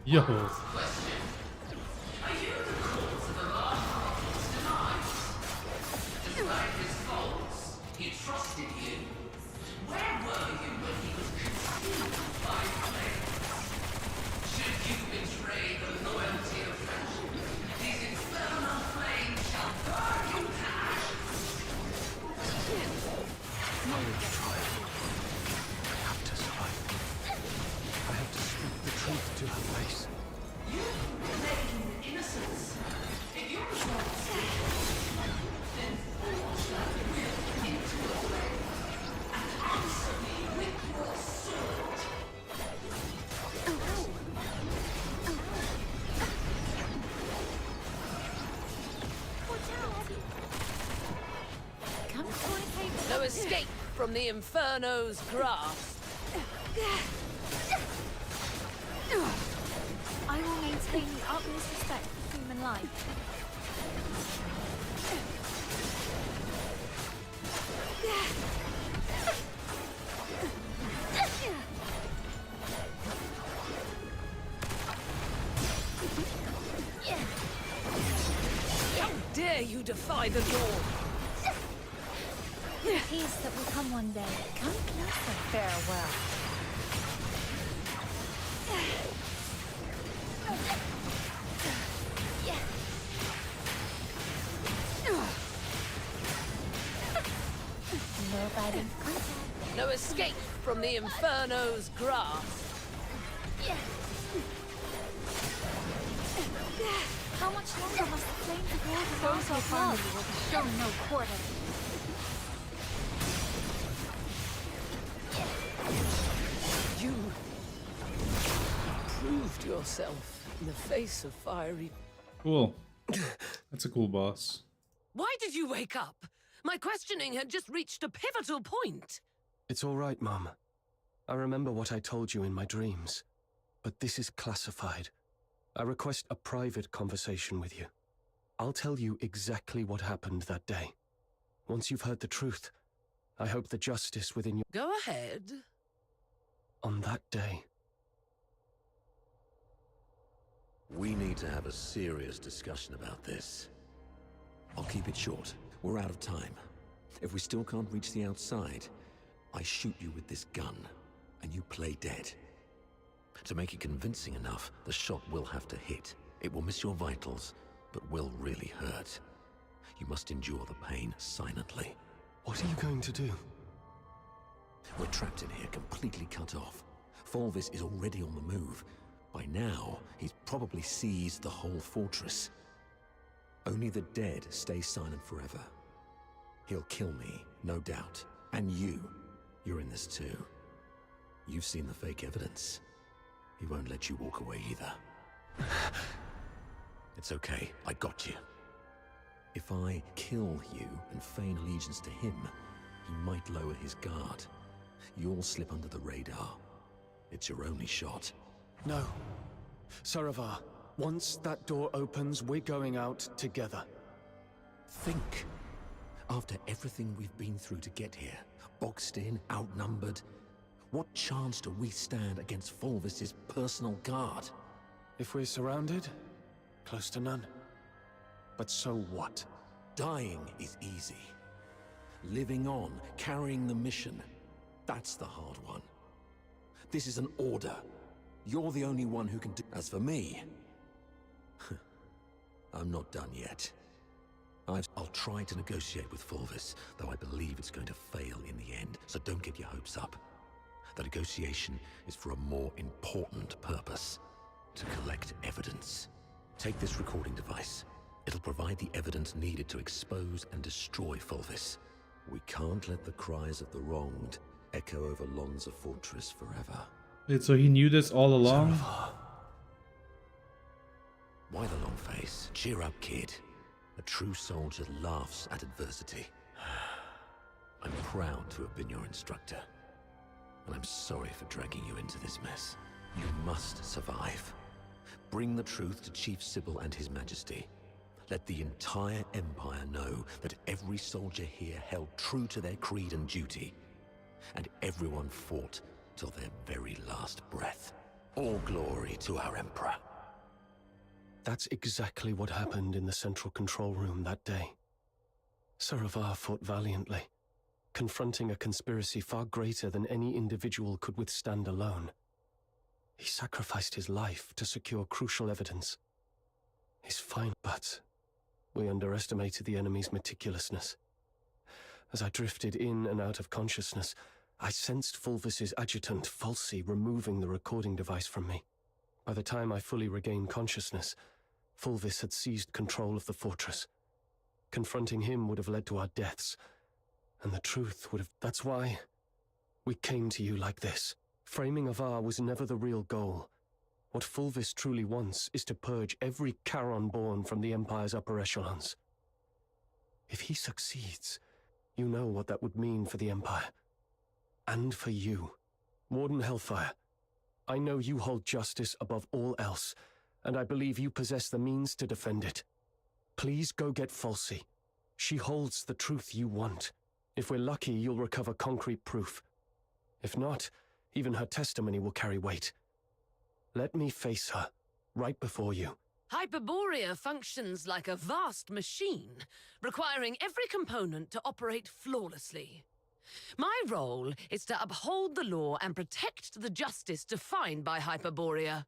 Yo. He trusted you. Where were you when he was consumed by flames? Should you betray the loyalty of friendship, these infernal flames shall burn you to ashes. I will try. I have to survive. I have to speak the truth to her face. You claim innocence. If you resolve to speak, then forge that will into a flame and answer me with your sword. No escape from the Inferno's grasp. I will maintain the utmost respect for human life. How dare you defy the law? The peace that will come one day. Come closer. Farewell. No biting contact. No escape from the Inferno's grasp. How much longer must the flames of war those of love will be shown no quarter? You proved yourself in the face of fiery. Cool. That's a cool boss. Why did you wake up? My questioning had just reached a pivotal point. It's all right, Mum. I remember what I told you in my dreams. But this is classified. I request a private conversation with you. I'll tell you exactly what happened that day. Once you've heard the truth, I hope the justice within you... Go ahead. On that day... We need to have a serious discussion about this. I'll keep it short. We're out of time. If we still can't reach the outside, I shoot you with this gun, and you play dead. To make it convincing enough, the shot will have to hit. It will miss your vitals, but will really hurt. You must endure the pain silently. What are you going to do? We're trapped in here, completely cut off. Fulvis is already on the move. By now, he's probably seized the whole fortress. Only the dead stay silent forever. He'll kill me, no doubt. And you're in this too. You've seen the fake evidence. He won't let you walk away either. It's okay, I got you. If I kill you and feign allegiance to him, he might lower his guard. You'll slip under the radar. It's your only shot. No. Saravar, once that door opens, we're going out together. Think. After everything we've been through to get here, boxed in, outnumbered, what chance do we stand against Fulvis's personal guard? If we're surrounded, close to none. But so what? Dying is easy. Living on, carrying the mission, that's the hard one. This is an order. You're the only one who can do... As for me, I'm not done yet. I'll try to negotiate with Fulvis, though I believe it's going to fail in the end, so don't get your hopes up. The negotiation is for a more important purpose. To collect evidence. Take this recording device. It'll provide the evidence needed to expose and destroy Fulvis. We can't let the cries of the wronged echo over Lonza Fortress forever. Wait, so he knew this all along? Saravar, Why the long face? Cheer up, kid. A true soldier laughs at adversity. I'm proud to have been your instructor. And I'm sorry for dragging you into this mess. You must survive. Bring the truth to Chief Sybil and His Majesty. Let the entire Empire know that every soldier here held true to their creed and duty. And everyone fought till their very last breath. All glory to our Emperor. That's exactly what happened in the central control room that day. Sir Avar fought valiantly, confronting a conspiracy far greater than any individual could withstand alone. He sacrificed his life to secure crucial evidence. But we underestimated the enemy's meticulousness. As I drifted in and out of consciousness, I sensed Fulvis's adjutant, Falsey, removing the recording device from me. By the time I fully regained consciousness, Fulvis had seized control of the fortress. Confronting him would have led to our deaths, and the truth would have... That's why we came to you like this. Framing Avar was never the real goal. What Fulvis truly wants is to purge every Charon born from the Empire's upper echelons. If he succeeds, you know what that would mean for the Empire. And for you. Warden Hellfire, I know you hold justice above all else, and I believe you possess the means to defend it. Please go get Falsey. She holds the truth you want. If we're lucky, you'll recover concrete proof. If not, even her testimony will carry weight. Let me face her, right before you. Hyperborea functions like a vast machine, requiring every component to operate flawlessly. My role is to uphold the law and protect the justice defined by Hyperborea.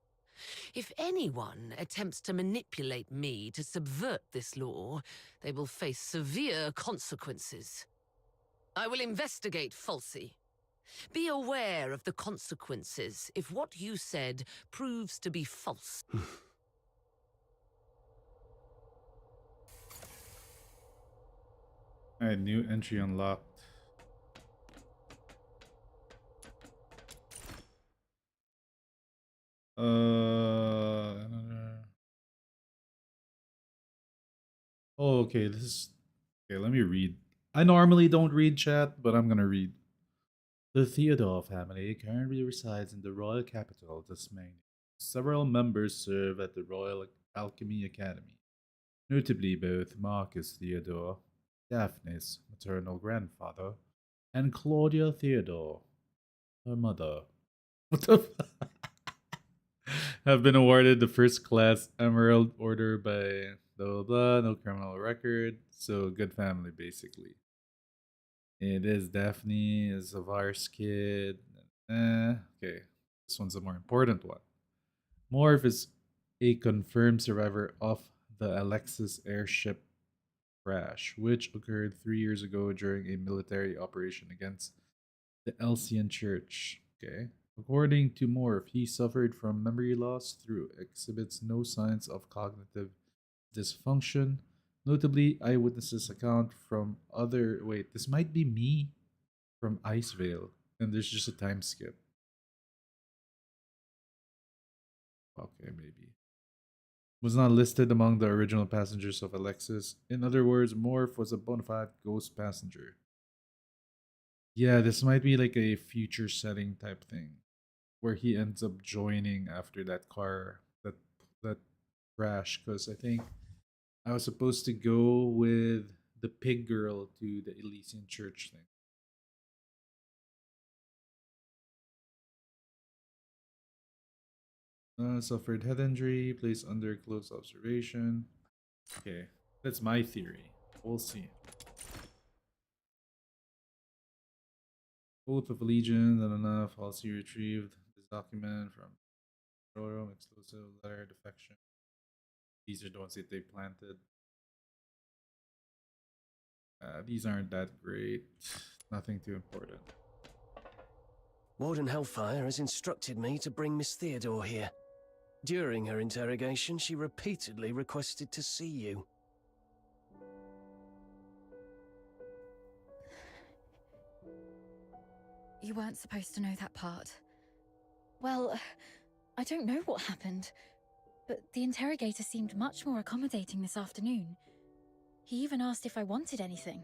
If anyone attempts to manipulate me to subvert this law, they will face severe consequences. I will investigate Falsey. Be aware of the consequences if what you said proves to be false. Alright, new entry unlocked. Oh, okay, this is... Okay, let me read. I normally don't read chat, but I'm gonna read. The Theodore family currently resides in the royal capital, Tasmania. Several members serve at the Royal Alchemy Academy, notably both Marcus Theodore, Daphne's maternal grandfather, and Claudia Theodore, her mother. What the fuck? Have been awarded the first class Emerald Order by blah blah blah, no criminal record, so good family basically. It is Daphne, is Avar's kid. Okay, this one's a more important one. Morph is a confirmed survivor of the Alexis airship crash, which occurred 3 years ago during a military operation against the Elsian Church. Okay. According to Morph, he suffered from memory loss through exhibits no signs of cognitive dysfunction. Notably, eyewitnesses account from other... Wait, this might be me from Icevale, and there's just a time skip. Okay, maybe. Was not listed among the original passengers of Alexis. In other words, Morph was a bona fide ghost passenger. Yeah, this might be like a future setting type thing, where he ends up joining after that car, that crash, because I think I was supposed to go with the pig girl to the Elysian Church thing. Suffered head injury, placed under close observation. Okay, that's my theory. We'll see. Oath of Allegiance, Falsey retrieved this document from Royal exclusive letter defection. These are the ones that they planted. These aren't that great. Nothing too important. Warden Hellfire has instructed me to bring Miss Theodore here. During her interrogation, she repeatedly requested to see you. You weren't supposed to know that part. Well, I don't know what happened, But the interrogator seemed much more accommodating this afternoon. He even asked if I wanted anything.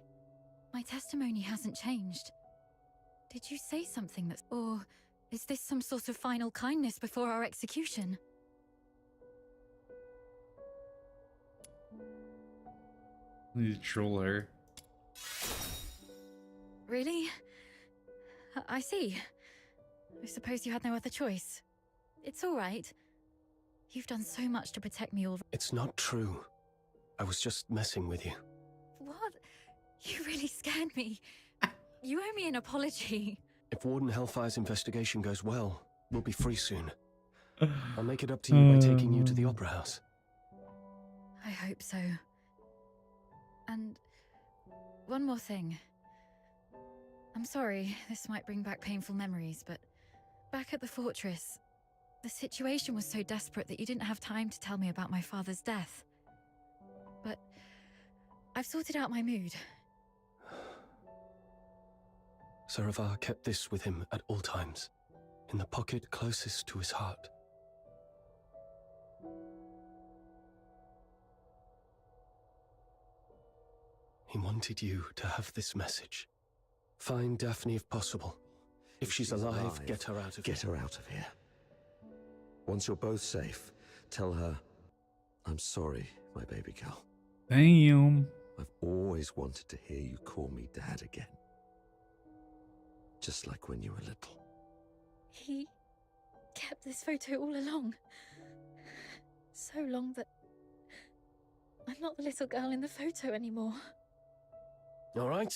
My testimony hasn't changed. Did you say something that's... Or is this some sort of final kindness before our execution? You troll her. Really? I see. I suppose you had no other choice. It's all right. You've done so much to protect me all... It's not true. I was just messing with you. What? You really scared me. You owe me an apology. If Warden Hellfire's investigation goes well, we'll be free soon. I'll make it up to you by taking you to the Opera House. I hope so. And one more thing. I'm sorry, this might bring back painful memories, but back at the fortress, the situation was so desperate that you didn't have time to tell me about my father's death. But I've sorted out my mood. Saravar kept this with him at all times, in the pocket closest to his heart. He wanted you to have this message. Find Daphne if possible. If she's alive, get her out of here. Get her out of here. Once you're both safe, tell her, I'm sorry, my baby girl. Damn. I've always wanted to hear you call me Dad again. Just like when you were little. He kept this photo all along. So long that I'm not the little girl in the photo anymore. All right.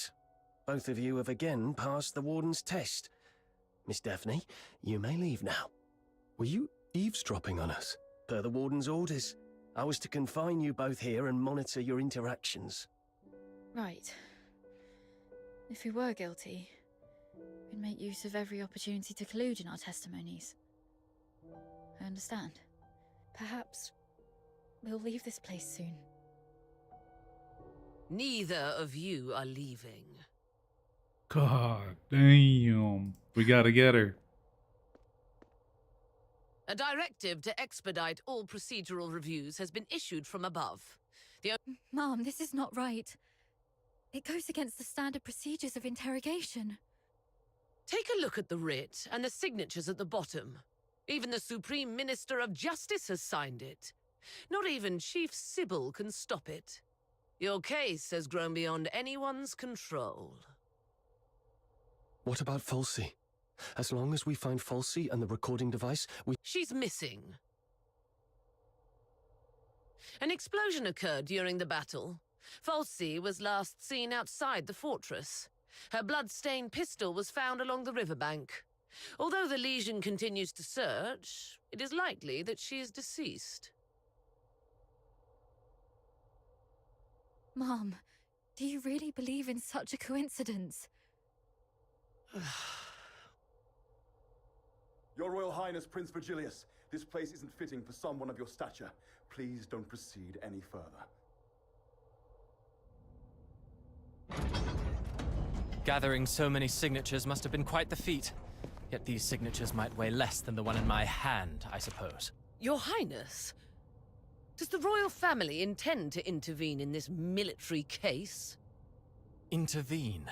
Both of you have again passed the Warden's test. Miss Daphne, you may leave now. Were you eavesdropping on us? Per the Warden's orders, I was to confine you both here and monitor your interactions. Right. If we were guilty, we'd make use of every opportunity to collude in our testimonies. I understand. Perhaps we'll leave this place soon. Neither of you are leaving. God damn. We gotta get her. A directive to expedite all procedural reviews has been issued from above. Mom, this is not right. It goes against the standard procedures of interrogation. Take a look at the writ and the signatures at the bottom. Even the Supreme Minister of Justice has signed it. Not even Chief Sybil can stop it. Your case has grown beyond anyone's control. What about Falsey? As long as we find Falsey and the recording device, She's missing. An explosion occurred during the battle. Falsey was last seen outside the fortress. Her blood-stained pistol was found along the riverbank. Although the Legion continues to search, it is likely that she is deceased. Mom, do you really believe in such a coincidence? Your Royal Highness, Prince Virgilius, this place isn't fitting for someone of your stature. Please don't proceed any further. Gathering so many signatures must have been quite the feat. Yet these signatures might weigh less than the one in my hand, I suppose. Your Highness, does the royal family intend to intervene in this military case? Intervene,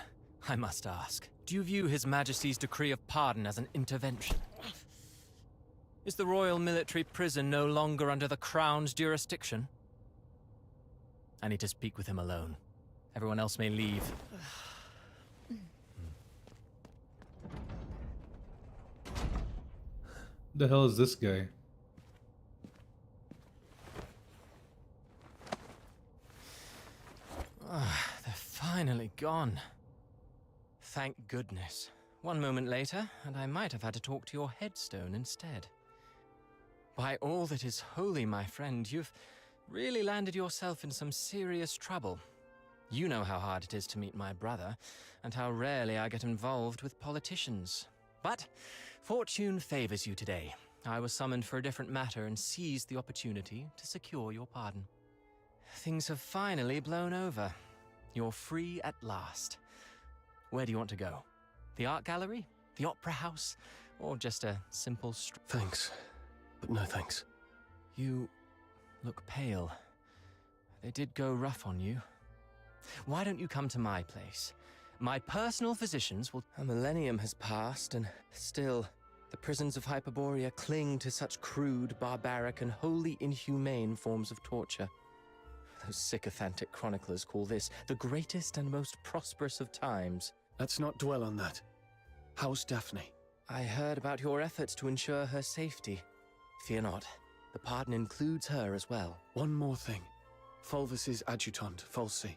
I must ask. Do you view His Majesty's decree of pardon as an intervention? Is the royal military prison no longer under the Crown's jurisdiction? I need to speak with him alone. Everyone else may leave. The hell is this guy? They're finally gone. Thank goodness. One moment later, and I might have had to talk to your headstone instead. By all that is holy, my friend, you've really landed yourself in some serious trouble. You know how hard it is to meet my brother, and how rarely I get involved with politicians. But fortune favors you today. I was summoned for a different matter and seized the opportunity to secure your pardon. Things have finally blown over. You're free at last. Where do you want to go? The art gallery? The opera house? Or just a simple Thanks, but no thanks. You look pale. They did go rough on you. Why don't you come to my place? My personal physicians will... A millennium has passed, and still, the prisons of Hyperborea cling to such crude, barbaric, and wholly inhumane forms of torture. Those sycophantic chroniclers call this the greatest and most prosperous of times. Let's not dwell on that. How's Daphne? I heard about your efforts to ensure her safety. Fear not, the pardon includes her as well. One more thing. Fulvis's adjutant, Fulci.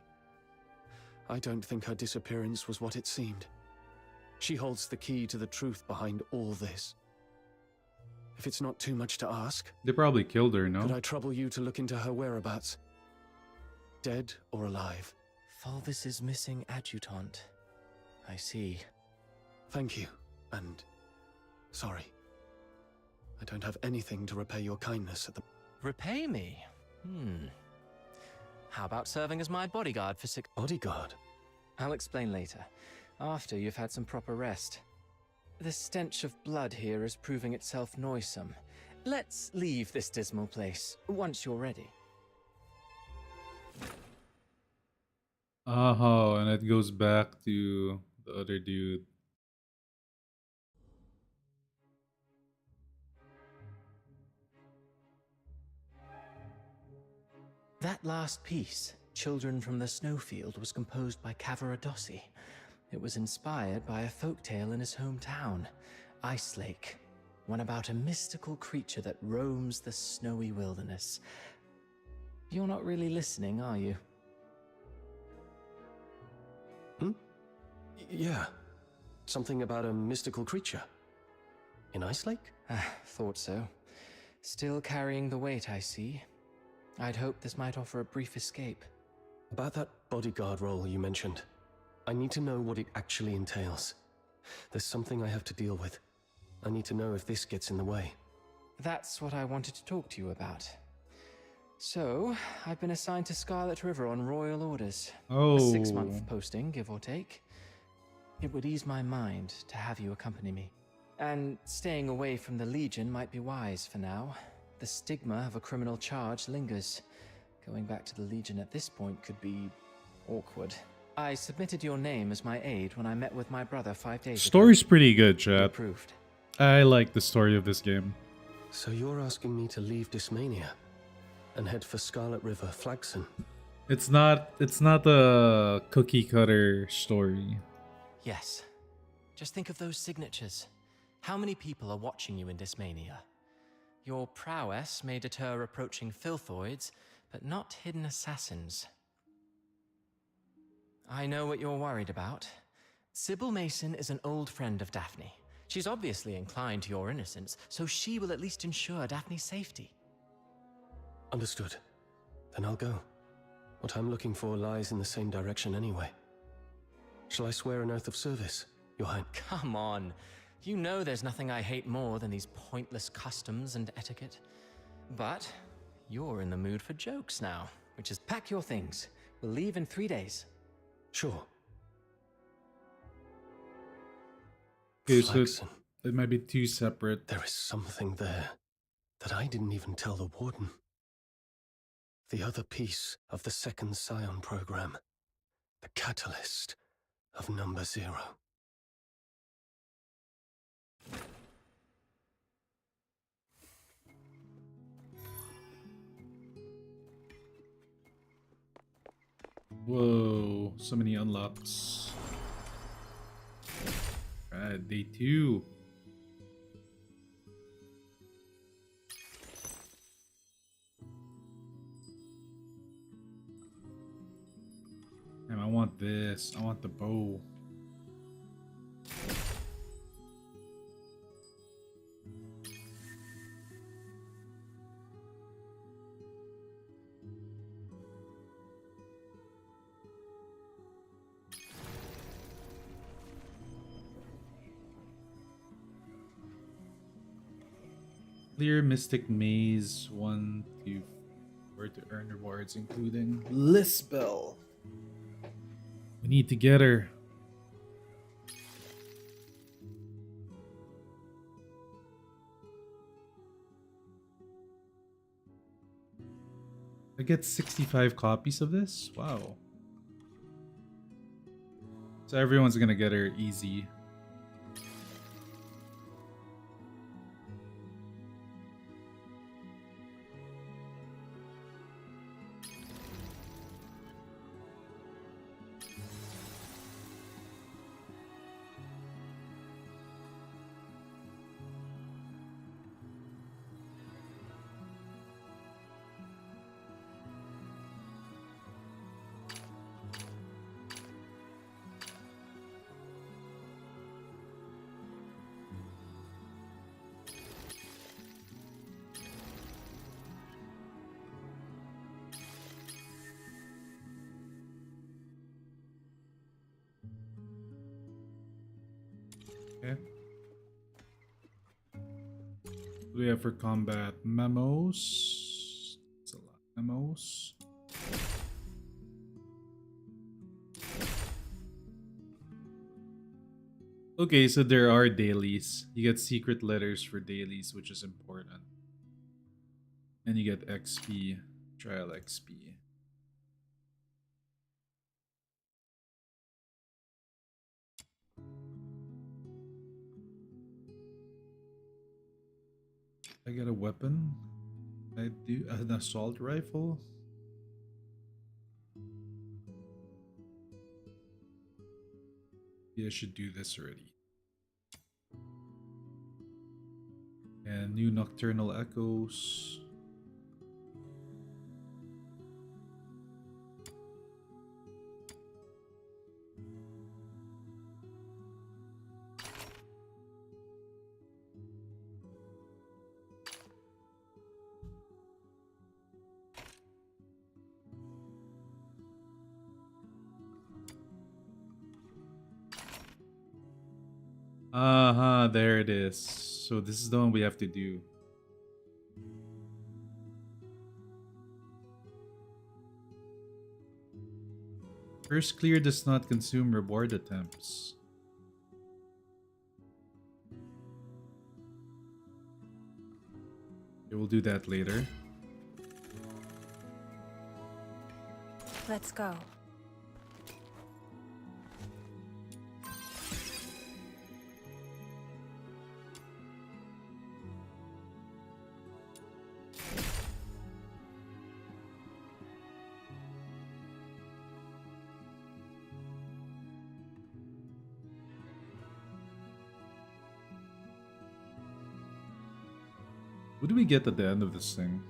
I don't think her disappearance was what it seemed. She holds the key to the truth behind all this. If it's not too much to ask... They probably killed her, no? Could I trouble you to look into her whereabouts? Dead or alive? Fulvis's missing adjutant. I see. Thank you, and... sorry. I don't have anything to repay your kindness at the... Repay me? How about serving as my bodyguard for 6... Bodyguard? I'll explain later, after you've had some proper rest. The stench of blood here is proving itself noisome. Let's leave this dismal place, once you're ready. Oh, and it goes back to the other dude. That last piece, Children from the Snowfield, was composed by Cavaradossi. It was inspired by a folktale in his hometown, Ice Lake, one about a mystical creature that roams the snowy wilderness. You're not really listening, are you? Yeah. Something about a mystical creature. In Ice Lake? Thought so. Still carrying the weight, I see. I'd hoped this might offer a brief escape. About that bodyguard role you mentioned. I need to know what it actually entails. There's something I have to deal with. I need to know if this gets in the way. That's what I wanted to talk to you about. So, I've been assigned to Scarlet River on royal orders. Oh. A 6-month posting, give or take. It would ease my mind to have you accompany me. And staying away from the Legion might be wise for now. The stigma of a criminal charge lingers. Going back to the Legion at this point could be awkward. I submitted your name as my aide when I met with my brother 5 days ago. Story's pretty good, Chad. Approved. I like the story of this game. So you're asking me to leave Dysmania and head for Scarlet River, Flaxen? It's not a cookie cutter story. Yes. Just think of those signatures. How many people are watching you in Dysmania? Your prowess may deter approaching filthoids, but not hidden assassins. I know what you're worried about. Sybil Mason is an old friend of Daphne. She's obviously inclined to your innocence, so she will at least ensure Daphne's safety. Understood. Then I'll go. What I'm looking for lies in the same direction anyway. Shall I swear an oath of service, Your Highness? Come on. You know there's nothing I hate more than these pointless customs and etiquette. But you're in the mood for jokes now, which is pack your things. We'll leave in 3 days. Sure. Okay, so it might be two separate. There is something there that I didn't even tell the Warden. The other piece of the second Scion program. The catalyst of number 0. Whoa, so many unlocks. Alright, day 2. Damn, I want this. I want the bow. Clear Mystic Maze 1 to 4 to earn rewards, including Lisbel. We need to get her. I get 65 copies of this? Wow. So everyone's gonna get her easy. Okay. What do we have for combat? Memos. It's a lot of memos. Okay, so there are dailies. You get secret letters for dailies, which is important. And you get XP, trial XP. I get a weapon. I do an assault rifle. Yeah, I should do this already. And new nocturnal echoes. There it is. So this is the one we have to do. First clear does not consume reward attempts. Okay, we'll do that later. Let's go. What do we get at the end of this thing?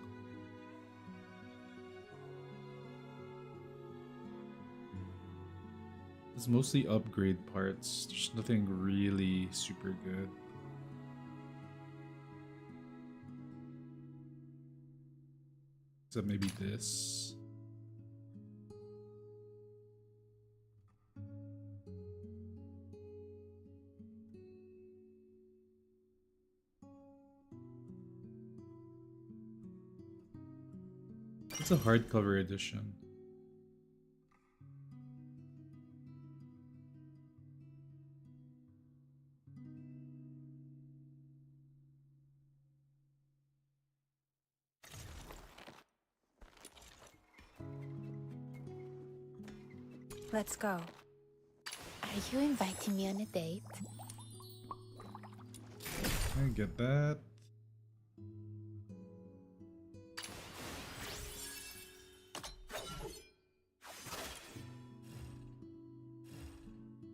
It's mostly upgrade parts. There's nothing really super good. Except maybe this. It's a hardcover edition. Let's go. Are you inviting me on a date? I get that.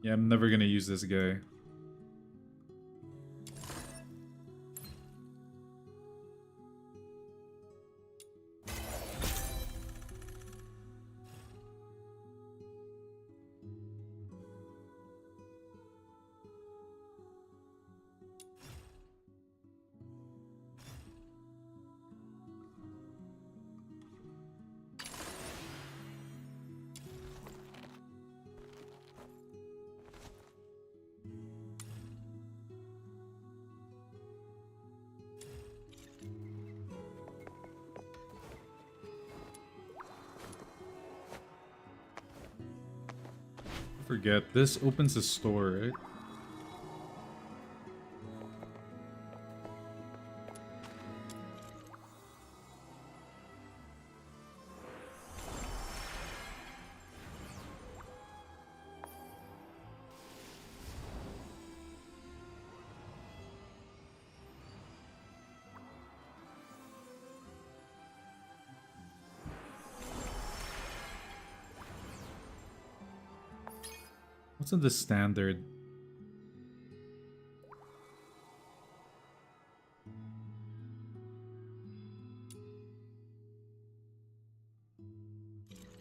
Yeah, I'm never gonna use this guy. Forget, this opens the store, right? What's on the standard?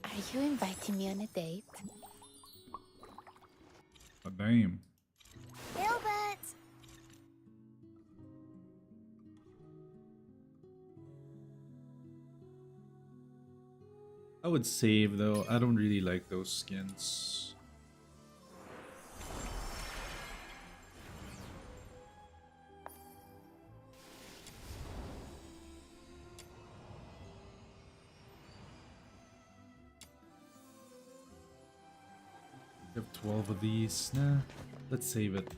Are you inviting me on a date? A name. Gilbert! I would save though. I don't really like those skins. We have 12 of these. Nah, let's save it.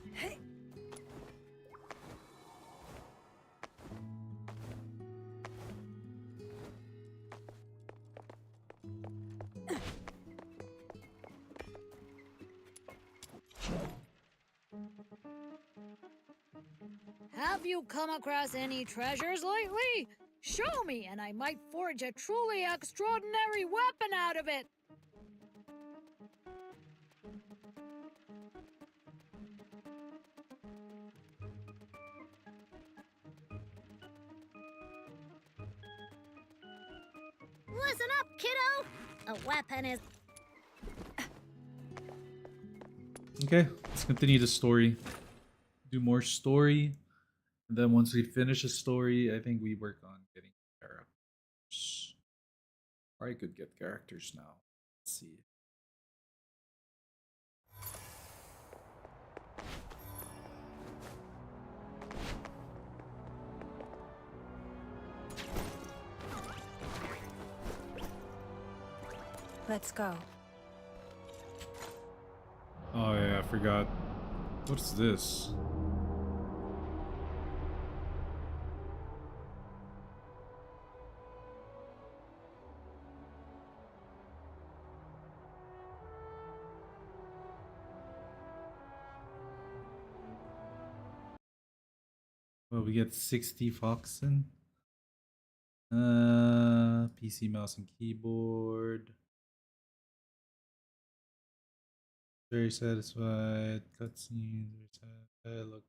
Have you come across any treasures lately? Show me, and I might forge a truly extraordinary weapon out of it. Listen up, kiddo! A weapon is... Okay, let's continue the story. Do more story. And then once we finish the story, I think we work on getting characters. Or I could get characters now. Let's see. Let's go. Oh yeah, I forgot. What's this? Well, we get 60 Foxen. PC, mouse, and keyboard. Very satisfied. Cutscenes. Very satisfied. Look.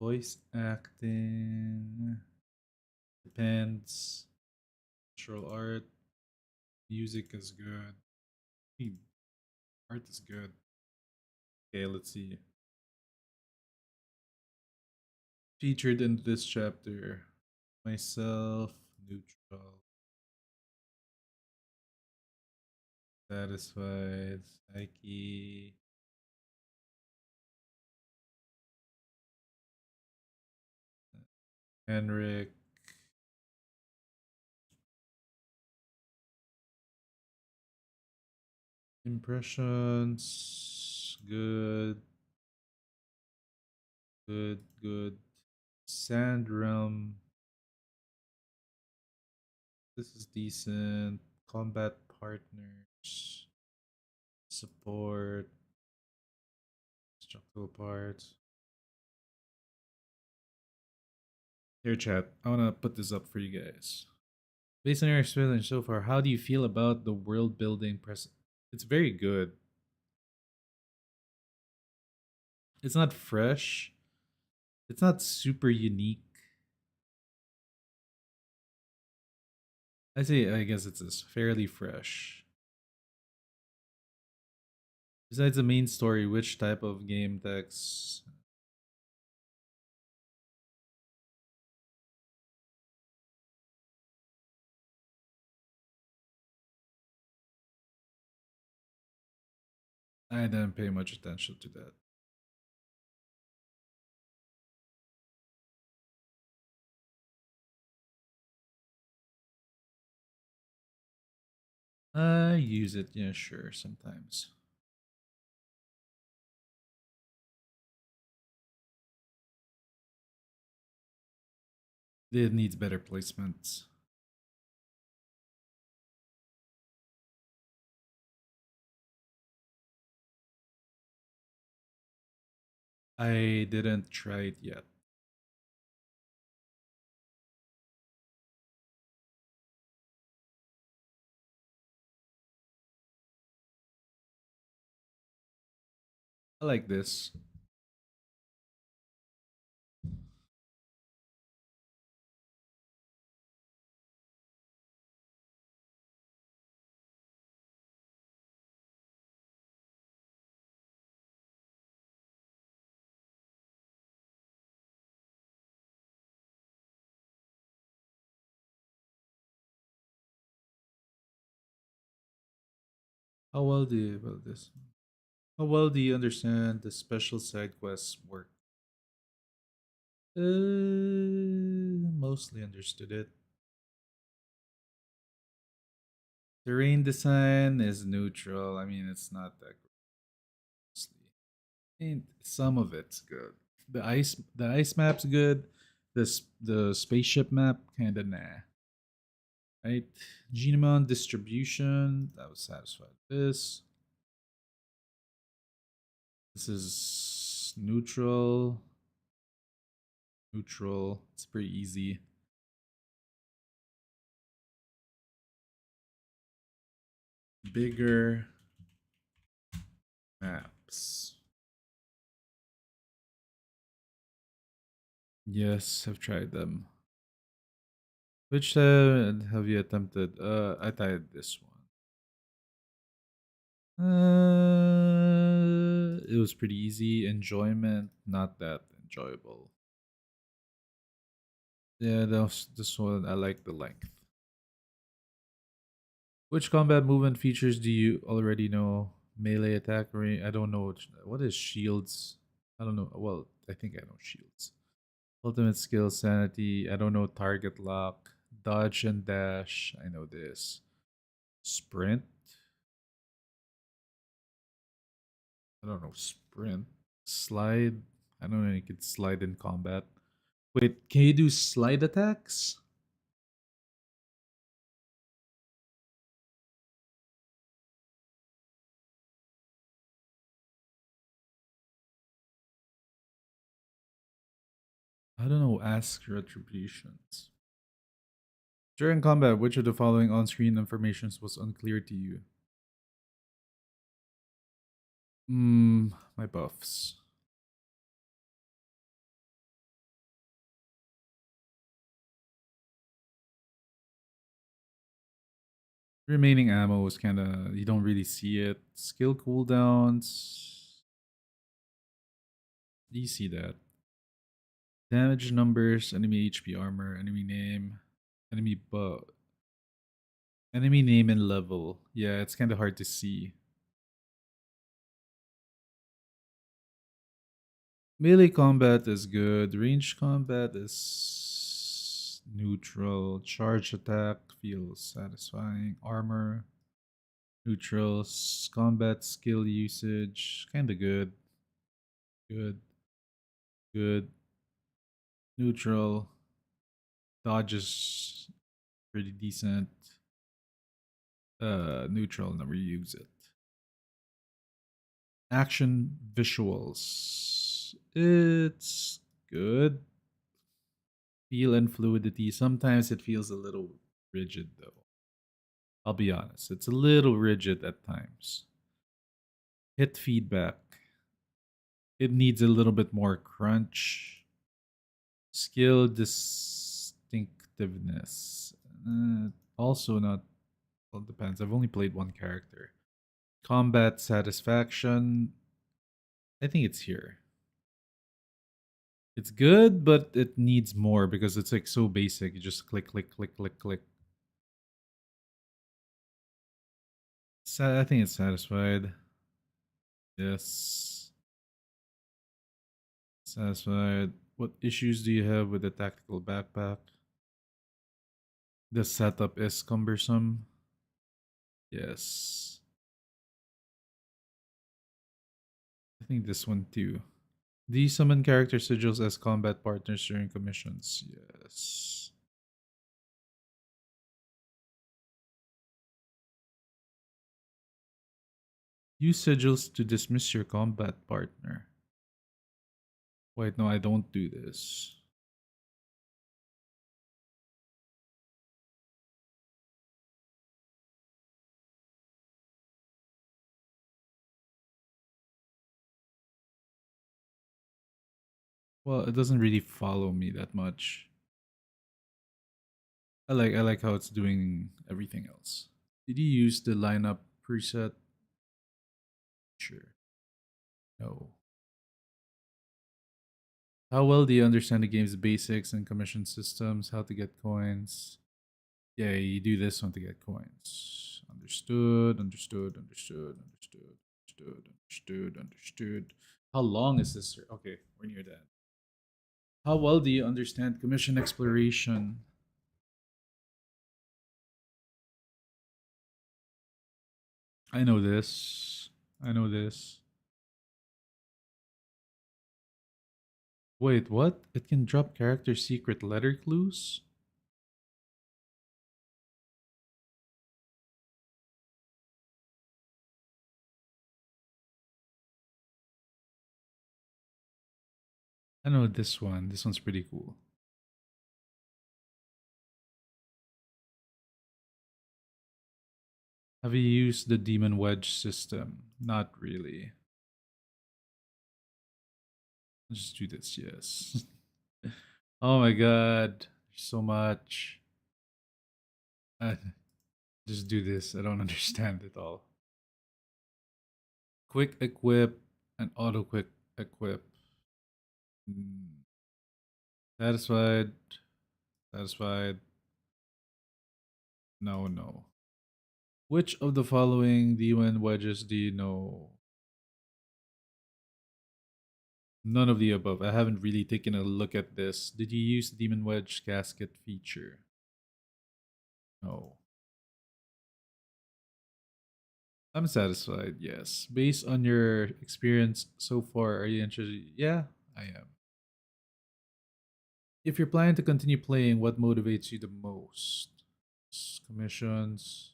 Voice acting. Depends. Natural art. Music is good. Art is good. Okay, let's see. Featured in this chapter. Myself. Neutral. Satisfied. Psyche. Henrik. Impressions. Good. Good. Sand Realm. This is decent. Combat partners. Support. Structural parts. Here, chat. I want to put this up for you guys. Based on your experience so far, how do you feel about the world building present? It's very good. It's not fresh. It's not super unique. I guess it's fairly fresh. Besides the main story, which type of game text? I didn't pay much attention to that. I use it, yeah, sure, sometimes. It needs better placements. I didn't try it yet. I like this. How well do you about this? How well do you understand the special side quests work? Mostly understood it. Terrain design is neutral. I mean, it's not that great. I mean, some of it's good. The ice map's good. The spaceship map kind of nah. Right? Genomon distribution. That was satisfied. This is neutral. Neutral. It's pretty easy. Bigger maps. Yes, I've tried them. Which have you attempted? I tried this one. It was pretty easy. Enjoyment, not that enjoyable. Yeah, this one. I like the length. Which combat movement features do you already know? Melee attack range. I don't know. What is shields? I don't know. Well, I think I know shields. Ultimate skill sanity. I don't know. Target lock. Dodge and dash. I know this. Sprint. I don't know. Sprint. Slide. I don't know. You could slide in combat. Wait, can you do slide attacks? I don't know. Ask retributions. During combat, which of the following on-screen informations was unclear to you? My buffs. Remaining ammo is kind of, you don't really see it. Skill cooldowns. You see that. Damage numbers, enemy HP armor, enemy name, enemy buff. Enemy name and level. Yeah, it's kind of hard to see. Melee combat is good. Range combat is neutral. Charge attack feels satisfying. Armor, neutral. Combat skill usage, kind of good. Good. Good. Neutral. Dodge is pretty decent. Neutral, never use it. Action visuals. It's good. Feel and fluidity. Sometimes it feels a little rigid though. I'll be honest. It's a little rigid at times. Hit feedback. It needs a little bit more crunch. Skill distinctiveness. Also not, well, it depends. I've only played one character. Combat satisfaction. I think it's here. It's good, but it needs more because it's like so basic. You just click, click, click, click, click. I think it's satisfied. Yes. Satisfied. What issues do you have with the tactical backpack? The setup is cumbersome. Yes. I think this one too. Do you summon character sigils as combat partners during commissions? Yes. Use sigils to dismiss your combat partner. Wait, no, I don't do this. Well, it doesn't really follow me that much. I like how it's doing everything else. Did you use the lineup preset? Sure. No. How well do you understand the game's basics and commission systems? How to get coins? Yeah, you do this one to get coins. Understood, understood, understood, understood, understood, understood, understood. How long is this? Okay, we're near that. How well do you understand commission exploration? I know this. I know this. Wait, what? It can drop character secret letter clues? I know this one. This one's pretty cool. Have you used the Demon Wedge system? Not really. Just do this, yes. Oh my god. So much. Uh, just do this. I don't understand it all. Quick equip and auto quick equip. Satisfied. Satisfied. No, no. Which of the following D1 wedges do you know? None of the above. I haven't really taken a look at this. Did you use Demon Wedge casket feature? No. I'm satisfied, yes. Based on your experience so far, are you interested? Yeah, I am. If you're planning to continue playing, what motivates you the most? Commissions.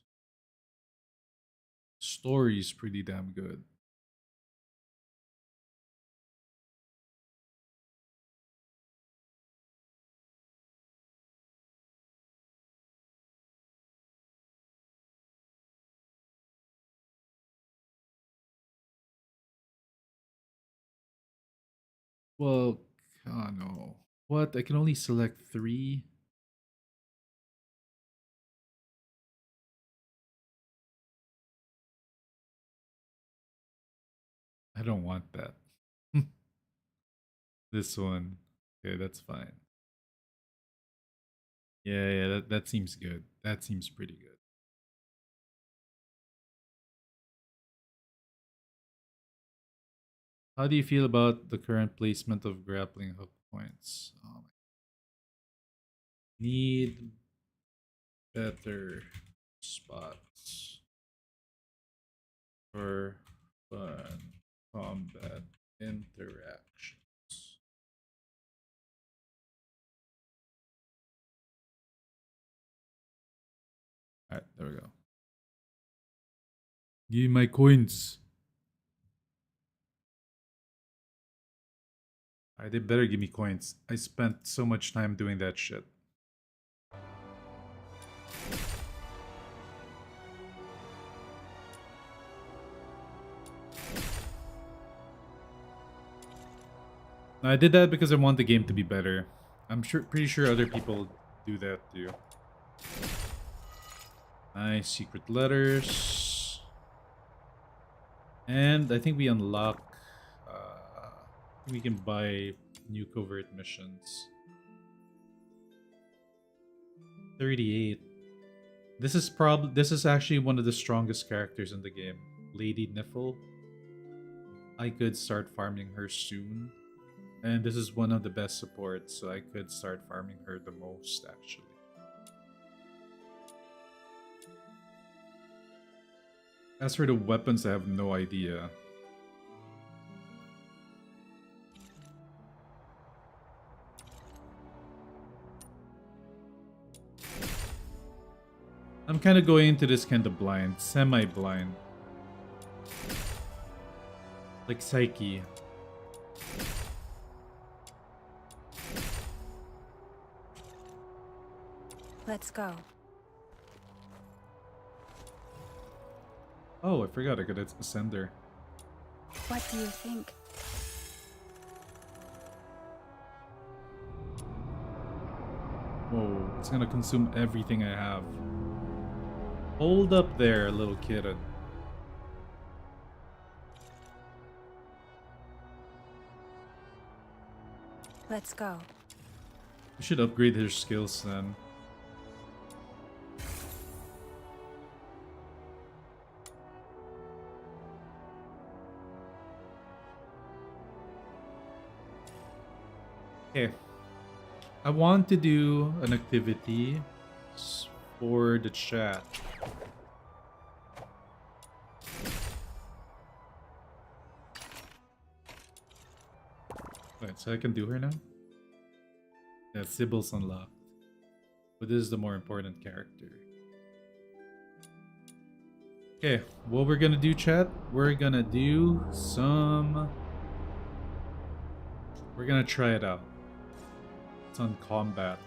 Story's pretty damn good. Well, oh no. What? I can only select 3? I don't want that. This one. Okay, that's fine. Yeah, that seems good. That seems pretty good. How do you feel about the current placement of grappling hook points? Need better spots for fun combat interactions. Alright, there we go. Give me my coins. Alright, they better give me coins. I spent so much time doing that shit. I did that because I want the game to be better. I'm pretty sure other people do that too. Nice secret letters. And I think we unlock... we can buy new covert missions. 38. This is actually one of the strongest characters in the game. Lady Niffle. I could start farming her soon. And this is one of the best supports, so I could start farming her the most actually. As for the weapons, I have no idea. I'm kind of going into this kind of blind, semi-blind. Like Psyche. Let's go. Oh, I forgot I could ascend there. What do you think? Whoa, it's gonna consume everything I have. Hold up there, little kid. Let's go. We should upgrade her skills then. Okay. I want to do an activity for the chat. Wait, so I can do her now? Yeah, Sybil's unlocked. But this is the more important character. Okay, what we're gonna do, chat? We're gonna do some... We're gonna try it out. It's on combat.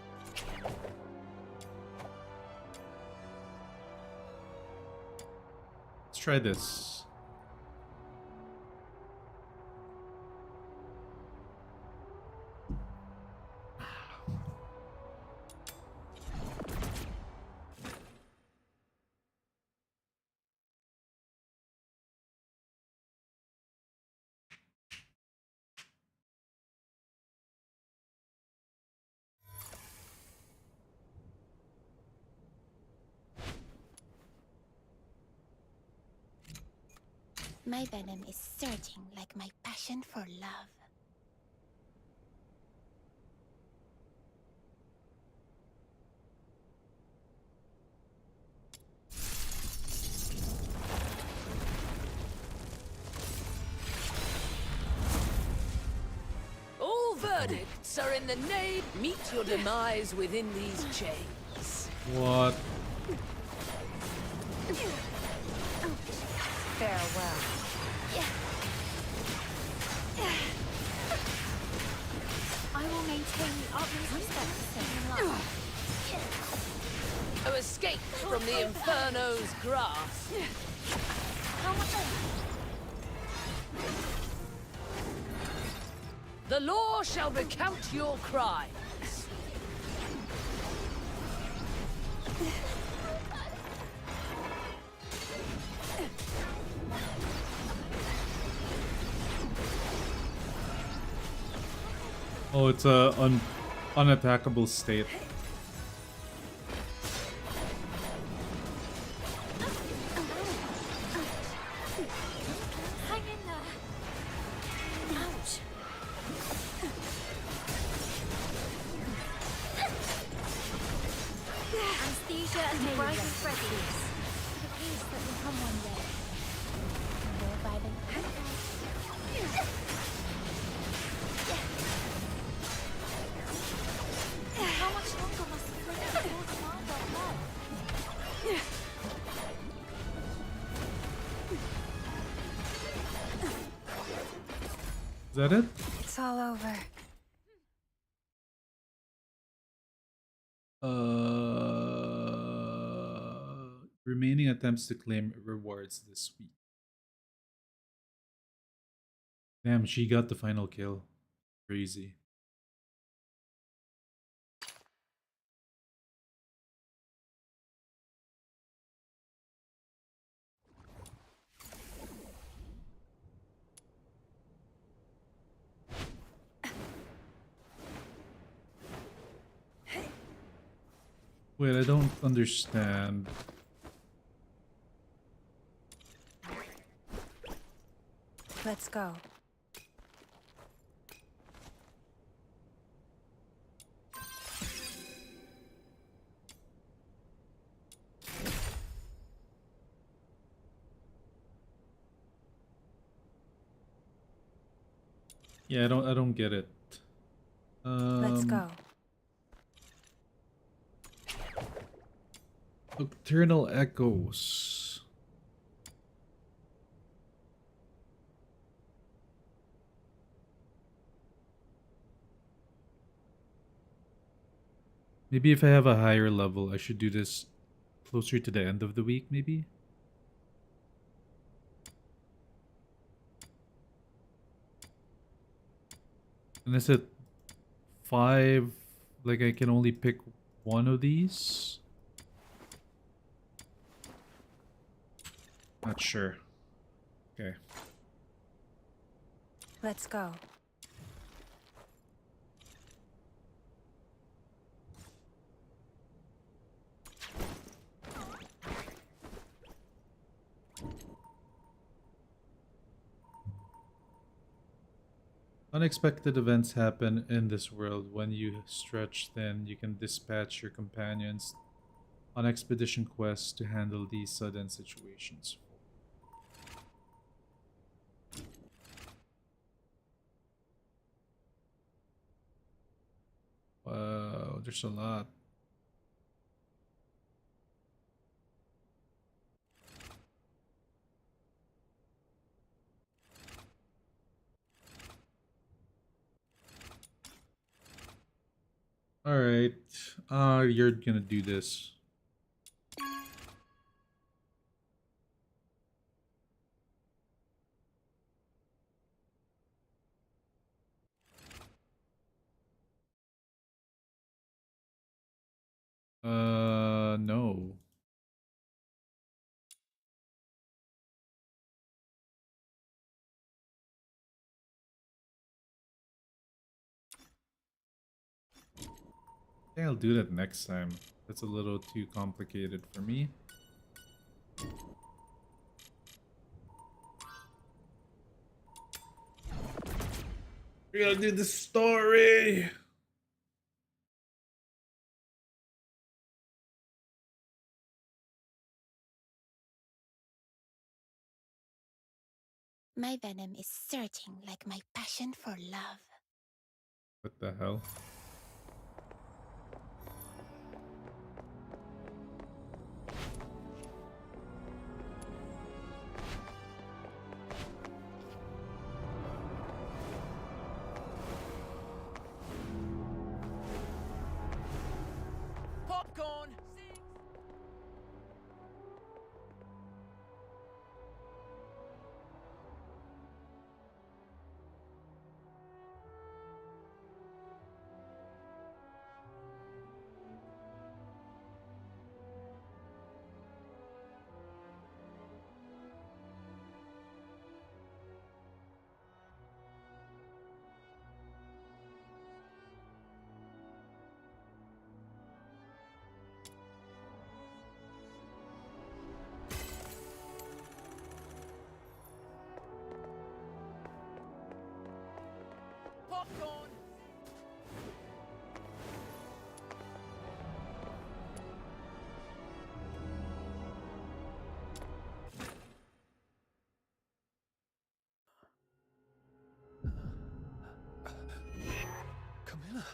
Let's try this. My venom is surging like my passion for love. All verdicts are in the name. Meet your demise within these chains. What? Farewell. I will maintain the utmost respect for Satan life. To escape from the Inferno's grasp. The law shall recount your crimes. Oh, it's a unattackable state. Hang in there. Ouch. Anesthesia and the bright and ready. The peace that will come one day. Live by the How much longer must the flame before the mind of love? Is that it? It's all over. Remaining attempts to claim rewards this week. Damn, she got the final kill. Crazy. Wait, I don't understand. Let's go. Yeah, I don't get it. Let's go. Nocturnal echoes. Maybe if I have a higher level, I should do this closer to the end of the week, maybe? And is it 5? Like I can only pick one of these. Not sure. Okay. Let's go. Unexpected events happen in this world. When you stretch thin, you can dispatch your companions on expedition quests to handle these sudden situations. Wow, there's a lot. Alright, you're gonna do this. No. I think I'll do that next time. That's a little too complicated for me. We're gonna do the story! My venom is surging like my passion for love. What the hell? Popcorn! Popcorn! Camilla.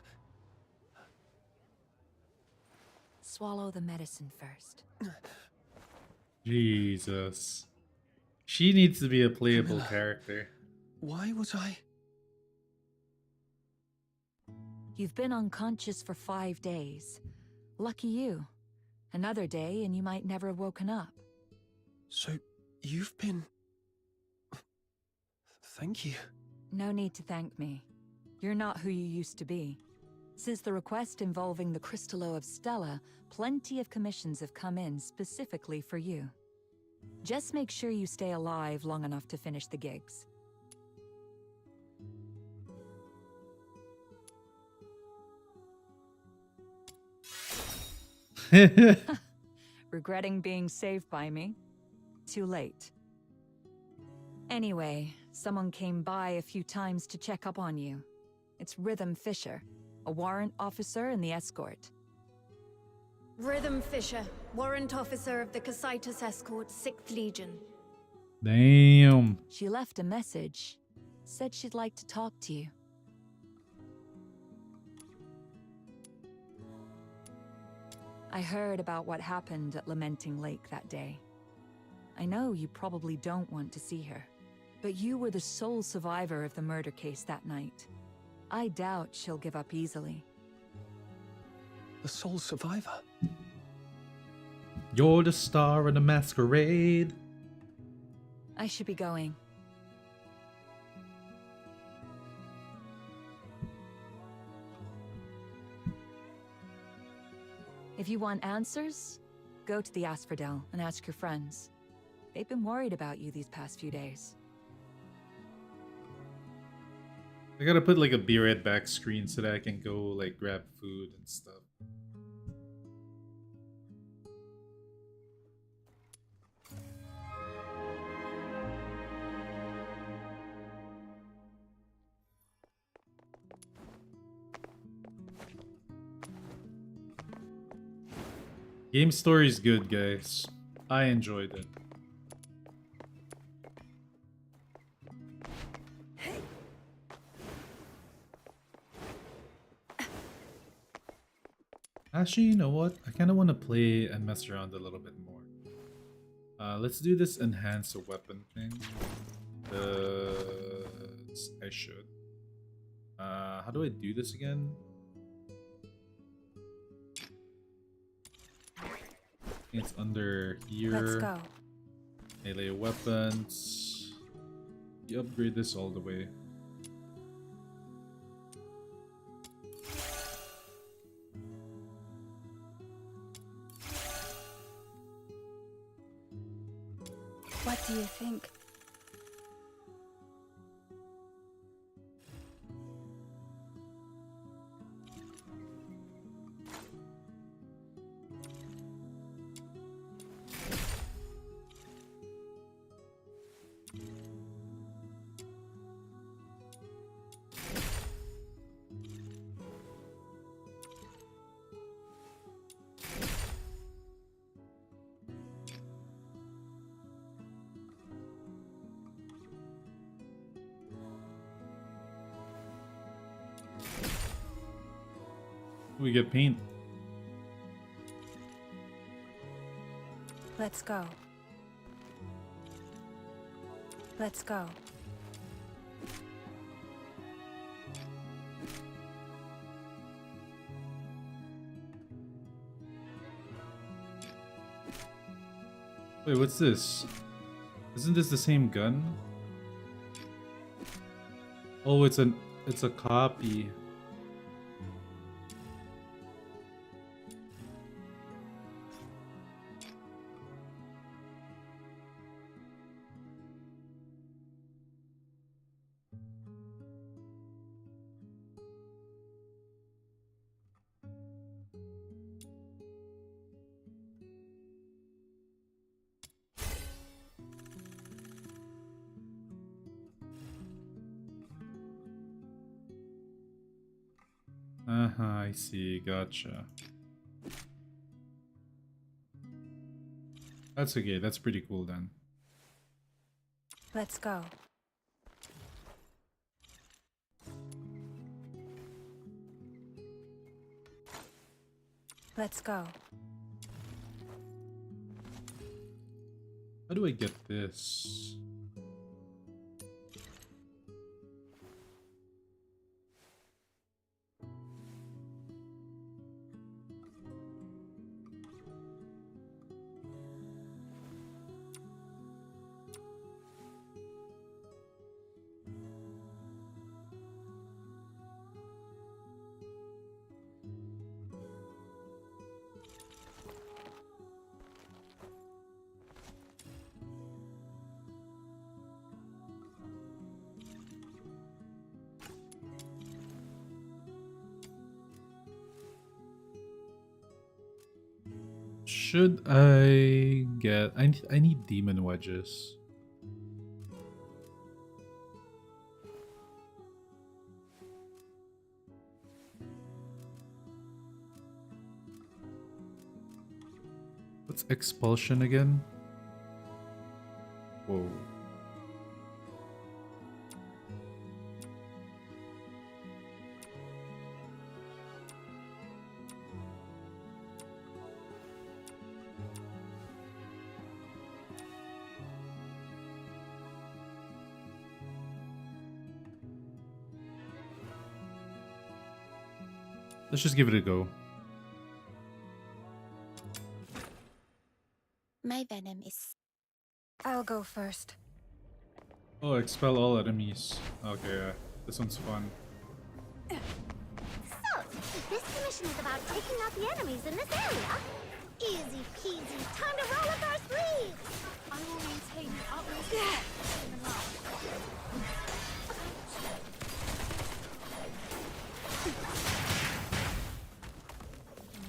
Swallow the medicine first. Jesus. She needs to be a playable Camilla. character. Why was I? You've been unconscious for 5 days. Lucky you. Another day and you might never have woken up. So, you've been... Thank you. No need to thank me. You're not who you used to be. Since the request involving the Crystallo of Stella, plenty of commissions have come in specifically for you. Just make sure you stay alive long enough to finish the gigs. Regretting being saved by me? Too late. Anyway, someone came by a few times to check up on you. It's Rhythm Fisher, a warrant officer in the escort. Rhythm Fisher, warrant officer of the Gachaless Escort, 6th Legion. Damn. She left a message. Said she'd like to talk to you. I heard about what happened at Lamenting Lake that day. I know you probably don't want to see her, but you were the sole survivor of the murder case that night. I doubt she'll give up easily. The sole survivor? You're the star in the masquerade. I should be going. If you want answers, go to the Asphodel and ask your friends. They've been worried about you these past few days. I gotta put like a be right back screen so that I can go like grab food and stuff. Game story is good, guys. I enjoyed it. Actually, you know what? I kind of want to play and mess around a little bit more. Let's do this enhance a weapon thing. I should. How do I do this again? It's under here. Let's go. Melee weapons. You upgrade this all the way. What do you think? We get paint. Let's go. Let's go. Wait, what's this? Isn't this the same gun? Oh, it's a copy. I see, gotcha. That's okay, that's pretty cool then. Let's go. Let's go. How do I get this? Should I get... I need demon wedges. What's expulsion again? Whoa. Let's just give it a go. My venom is... I'll go first. Oh, expel all enemies. Okay, this one's fun. So, this passionate about taking out the enemies in this area. Easy peasy. Time to roll up our sleeves. I will maintain the utmost respect in the love.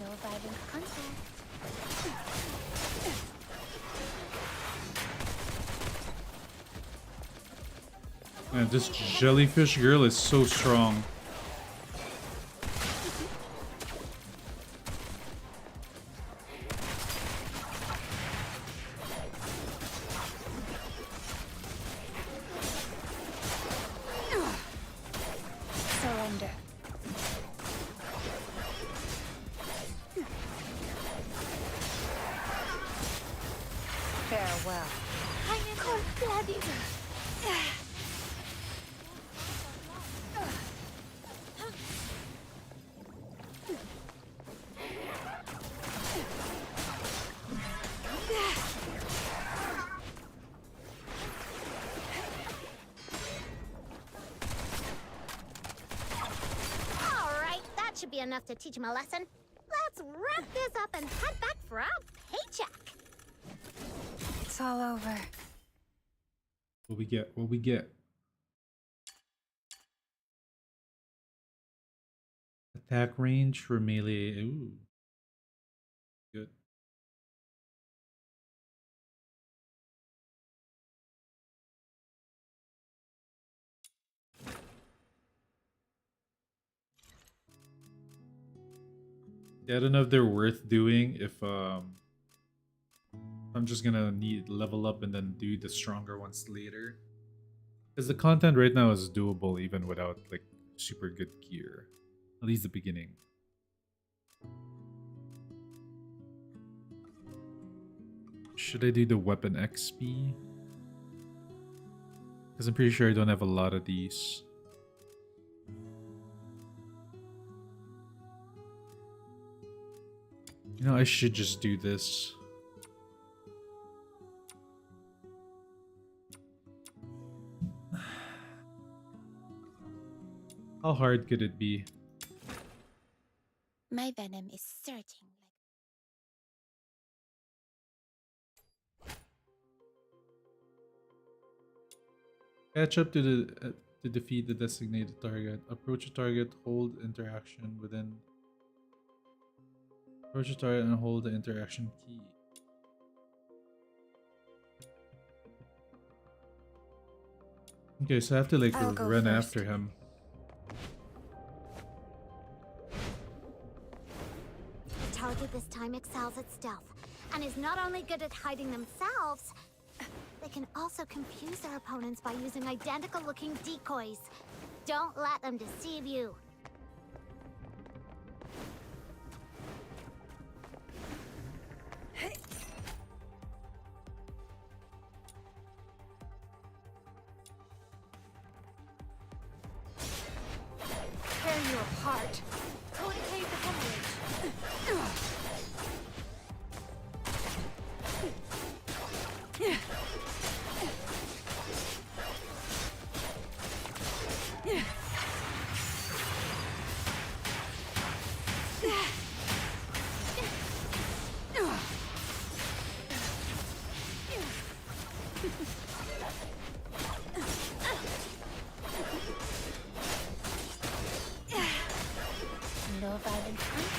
No violent contact. Man, this jellyfish girl is so strong. Surrender. Farewell. Alright, that should be enough to teach him a lesson. Let's wrap this up and head back for our paycheck. It's all over. What we get? What we get? Attack range for melee. Ooh. Good. Yeah, I don't know if they're worth doing if I'm just gonna need level up and then do the stronger ones later. Because the content right now is doable even without like super good gear. At least the beginning. Should I do the weapon XP? Because I'm pretty sure I don't have a lot of these. You know, I should just do this. How hard could it be? My venom is surging. Catch up to the to defeat the designated target. Approach a target, hold interaction within. Approach a target and hold the interaction key. Okay, so I have to like I'll go run first. after him. The target this time excels at stealth, and is not only good at hiding themselves, they can also confuse their opponents by using identical-looking decoys. Don't let them deceive you. Tear you apart. Coordinate the hemorrhage. No violent contact.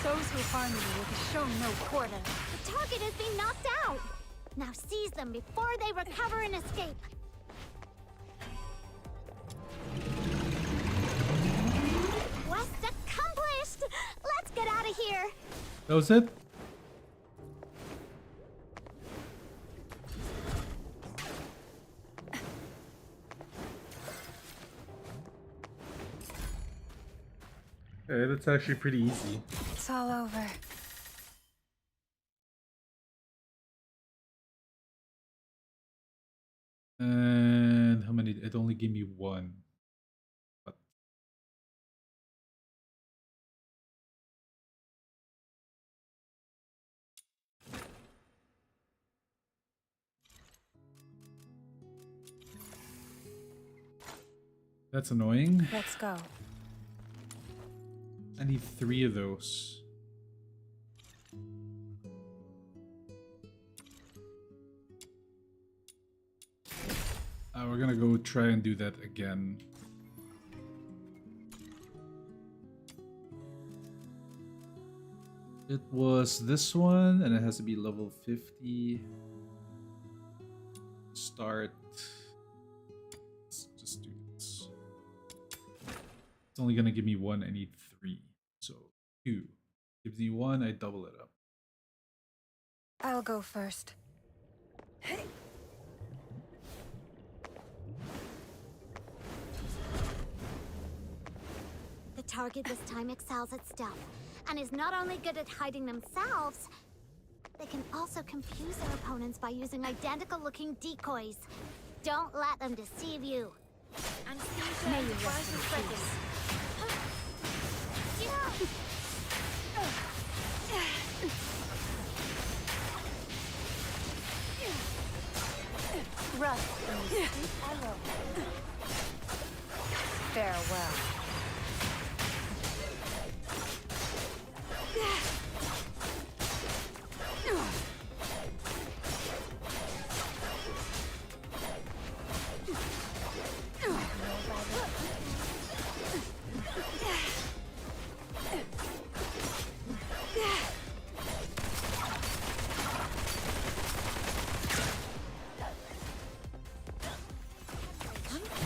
Those who harm you will be shown no quarter. The target has been knocked out. Now seize them before they recover and escape. Quest accomplished! Let's get out of here! That was it? Okay, that's actually pretty easy. It's all over. And how many? It only gave me one. But That's annoying. Let's go. I need 3 of those. We're gonna go try and do that again. It was this one, and it has to be level 50. Start. Let's just do this. It's only gonna give me 1, I need 3. So 2. Gives me 1, I double it up. I'll go first. The target this time excels at stealth, and is not only good at hiding themselves, they can also confuse their opponents by using identical-looking decoys. Don't let them deceive you. And Caesar devises ready. Rust in the sweet arrow. Farewell.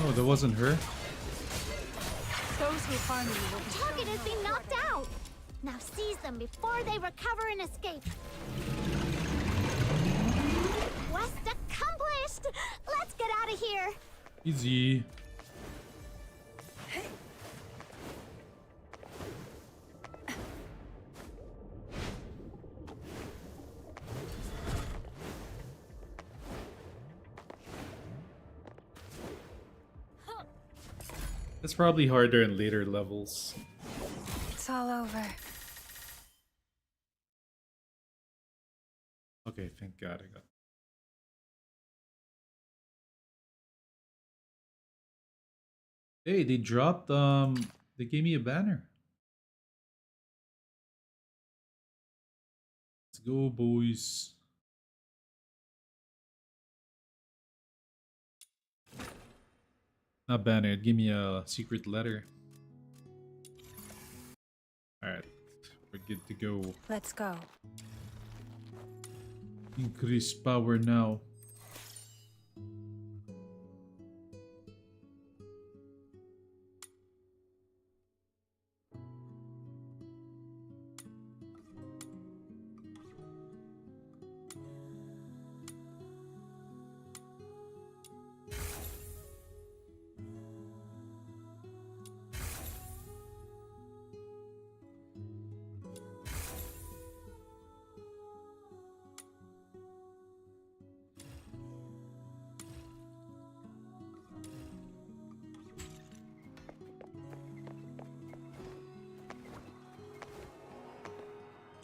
Oh, that wasn't her? Those who harm you will be Target has been knocked out! Now seize them before they recover and escape. Quest accomplished! Let's get out of here! Easy. It's probably harder in later levels. It's all over. Okay, thank God I got. Hey, they dropped they gave me a banner. Let's go, boys. Not banner, give me a secret letter. Alright, we're good to go. Let's go. Increase power now.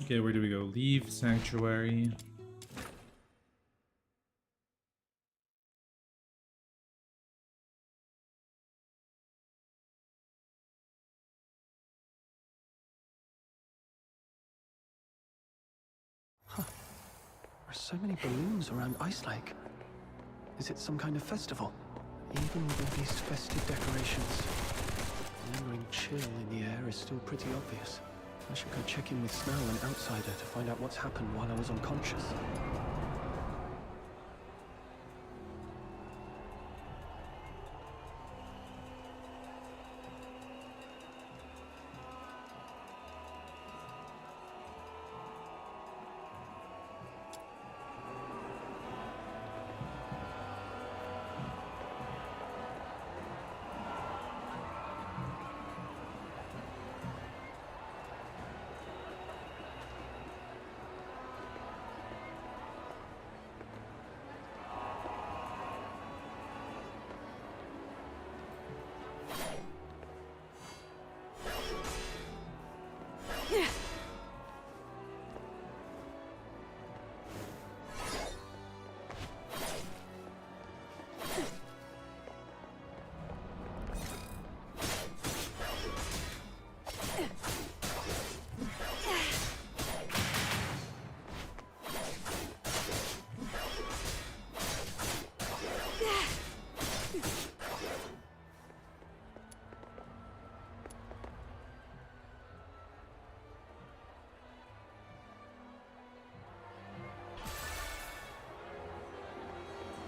Okay, where do we go? Leave Sanctuary. Huh. There are so many balloons around Ice Lake. Is it some kind of festival? Even with all these festive decorations, the lingering chill in the air is still pretty obvious. I should go check in with Snell and Outsider to find out what's happened while I was unconscious.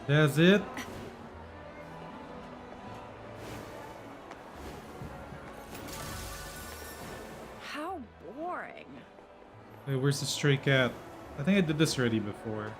That's it? How boring. Hey, where's the stray cat? I think I did this already before.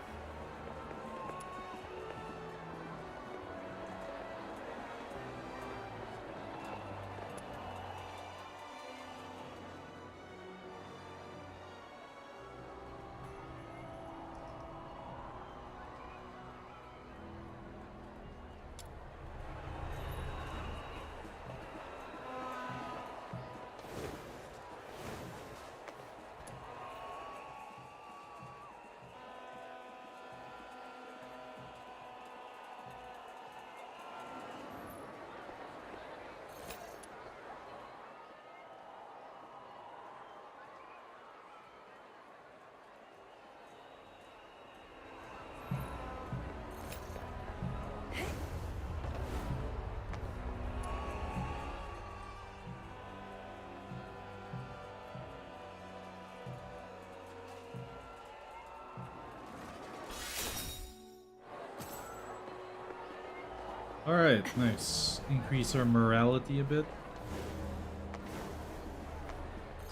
Alright, nice. Increase our morality a bit.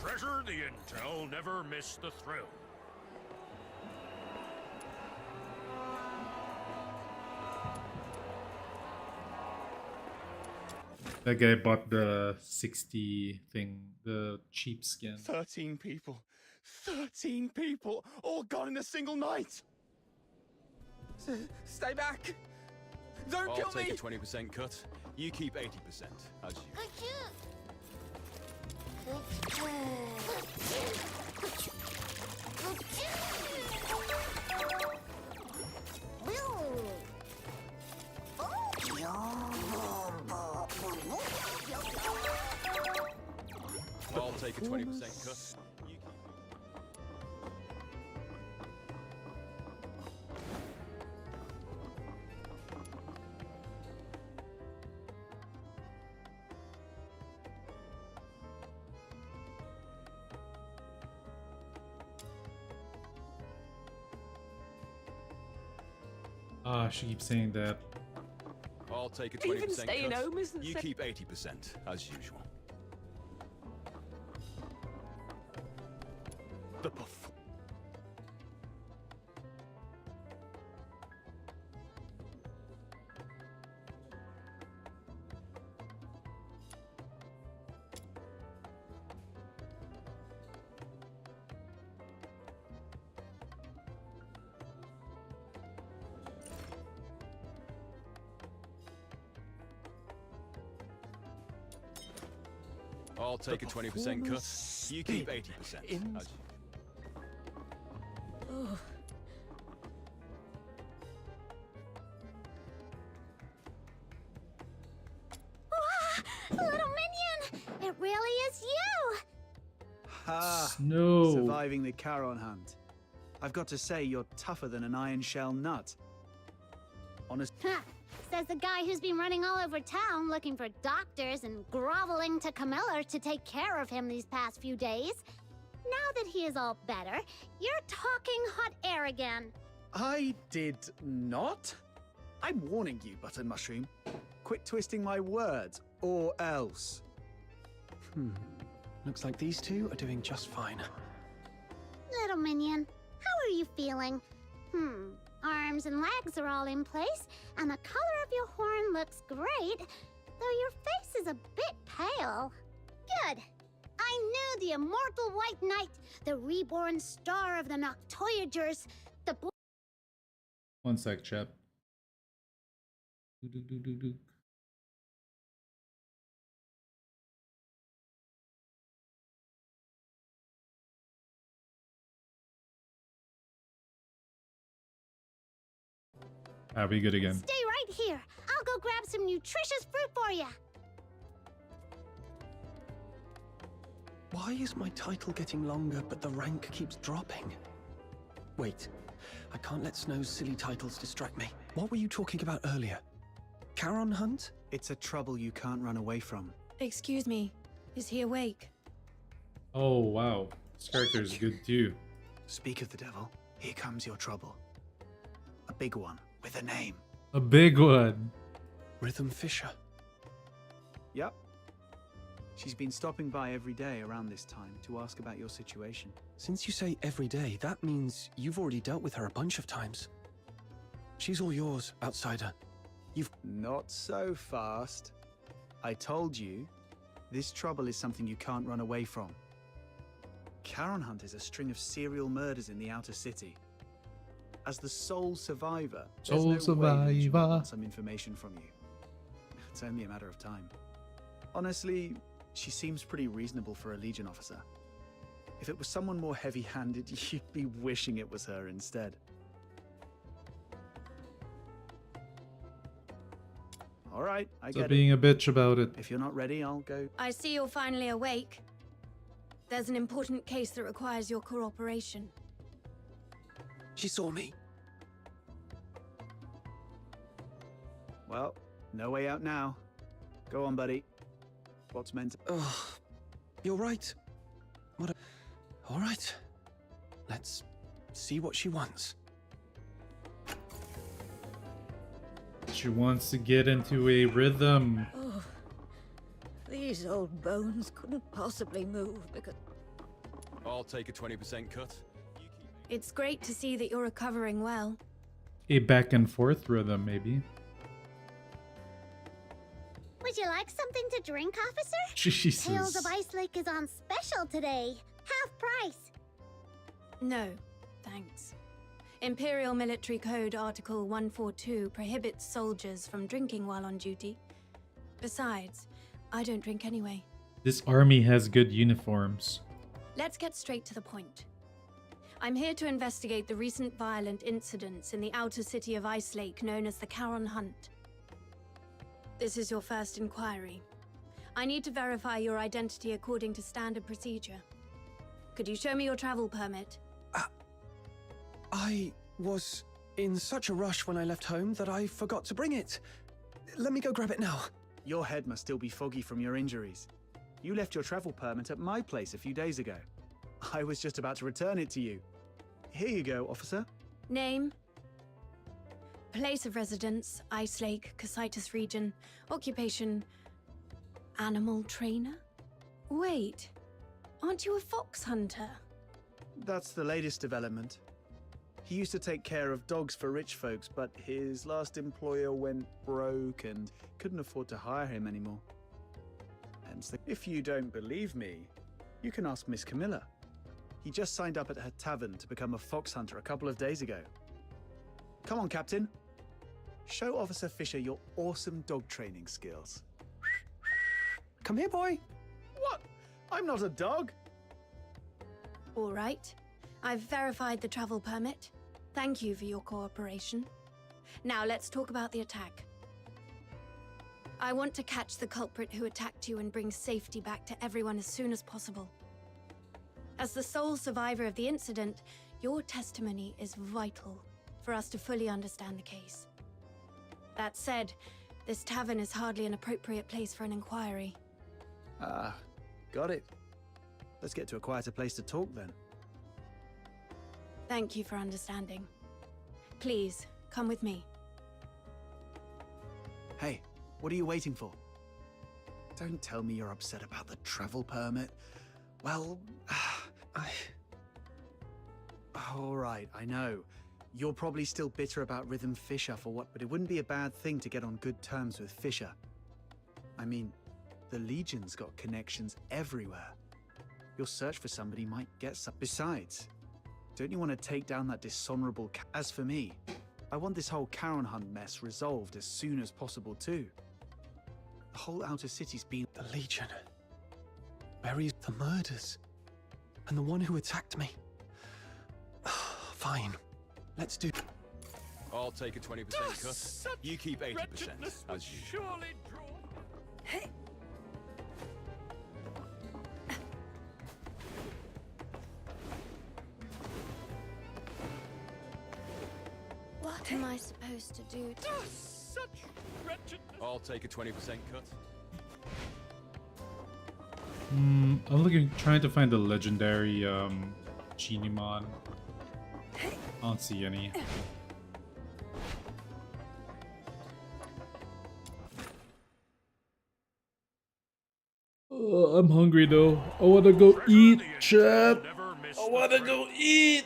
Treasure the intel, never miss the thrill. That guy bought the 60 thing, the cheap skin. 13 people. 13 people, all gone in a single night. Stay back! Don't I'll kill take me! a 20% cut. You keep 80%, as you. I'll take a 20% cut. You keep... Ah, she keeps saying that. I'll take a Even 20% staying cut. home isn't You so- keep 80%, as usual. The buff. I'll take a 20% cut. You keep 80%. As you... Oh. Little minion! It really is you! Ha! Snow. Surviving the Charon hunt. I've got to say, you're tougher than an iron shell nut. Honest. Ha! Says the guy who's been running all over town looking for doctors and groveling to Camilla to take care of him these past few days. Now that he is all better, you're talking hot air again. I did not? I'm warning you, Button Mushroom. Quit twisting my words, or else. Looks like these two are doing just fine. Little minion, how are you feeling? Arms and legs are all in place, and the color of your horn looks great, though your face is a bit pale. Good. I knew the immortal White Knight, the reborn star of the Noctoyagers, the One sec, chap. Do. Are we good again? Stay right here. I'll go grab some nutritious fruit for you. Why is my title getting longer, but the rank keeps dropping? Wait, I can't let Snow's silly titles distract me. What were you talking about earlier? Charon hunt? It's a trouble you can't run away from. Excuse me, is he awake? Oh, wow. This character is good too. Speak of the devil, here comes your trouble. A big one, with a name. A big one. Rhythm Fisher. Yep. She's been stopping by every day around this time to ask about your situation. Since you say every day, that means you've already dealt with her a bunch of times. She's all yours, outsider. You've... Not so fast. I told you, this trouble is something you can't run away from. Charon Hunt is a string of serial murders in the outer city. As the sole survivor, there's no way that she won't want some information from you. It's only a matter of time. Honestly, she seems pretty reasonable for a Legion officer. If it was someone more heavy-handed, you'd be wishing it was her instead. All right, I get it. being a bitch about it. If you're not ready, I'll go. I see you're finally awake. There's an important case that requires your cooperation. She saw me. Well, no way out now. Go on, buddy. What's meant to... Oh, you're right. What a... All right. Let's see what she wants. She wants to get into a rhythm. Oh, these old bones couldn't possibly move because... I'll take a 20% cut. It's great to see that you're recovering well. A back and forth rhythm, maybe. Would you like something to drink, officer? Jesus. Tales of Ice Lake is on special today. Half price. No, thanks. Imperial Military Code Article 142 prohibits soldiers from drinking while on duty. Besides, I don't drink anyway. This army has good uniforms. Let's get straight to the point. I'm here to investigate the recent violent incidents in the outer city of Ice Lake known as the Charon Hunt. This is your first inquiry. I need to verify your identity according to standard procedure. Could you show me your travel permit? I was in such a rush when I left home that I forgot to bring it. Let me go grab it now. Your head must still be foggy from your injuries. You left your travel permit at my place a few days ago. I was just about to return it to you. Here you go, officer. Name? Place of residence, Ice Lake, Casitas region. Occupation, animal trainer? Wait, aren't you a fox hunter? That's the latest development. He used to take care of dogs for rich folks, but his last employer went broke and couldn't afford to hire him anymore. And so if you don't believe me, you can ask Miss Camilla. He just signed up at her tavern to become a fox hunter a couple of days ago. Come on, Captain. Show Officer Fisher your awesome dog training skills. Come here, boy. What? I'm not a dog. All right. I've verified the travel permit. Thank you for your cooperation. Now let's talk about the attack. I want to catch the culprit who attacked you and bring safety back to everyone as soon as possible. As the sole survivor of the incident, your testimony is vital for us to fully understand the case. That said, this tavern is hardly an appropriate place for an inquiry. Ah, got it. Let's get to a quieter place to talk then. Thank you for understanding. Please, come with me. Hey, what are you waiting for? Don't tell me you're upset about the travel permit. Well, all right, I know. You're probably still bitter about Rhythm Fisher for what, but it wouldn't be a bad thing to get on good terms with Fisher. I mean, the Legion's got connections everywhere. Your search for somebody might get some. Besides, don't you want to take down that dishonorable As for me, I want this whole Charon Hunt mess resolved as soon as possible too. The whole outer city's been... The Legion. Buries the murders. And the one who attacked me. Fine. Let's do... I'll take a 20% cut. You keep 80%, as you. Surely drawn. Hey. What am I supposed to do? Such wretchedness. I'll take a 20% cut. I'm trying to find the legendary Genimon. I don't see any. I'm hungry though. I wanna go eat, chat. I wanna go eat.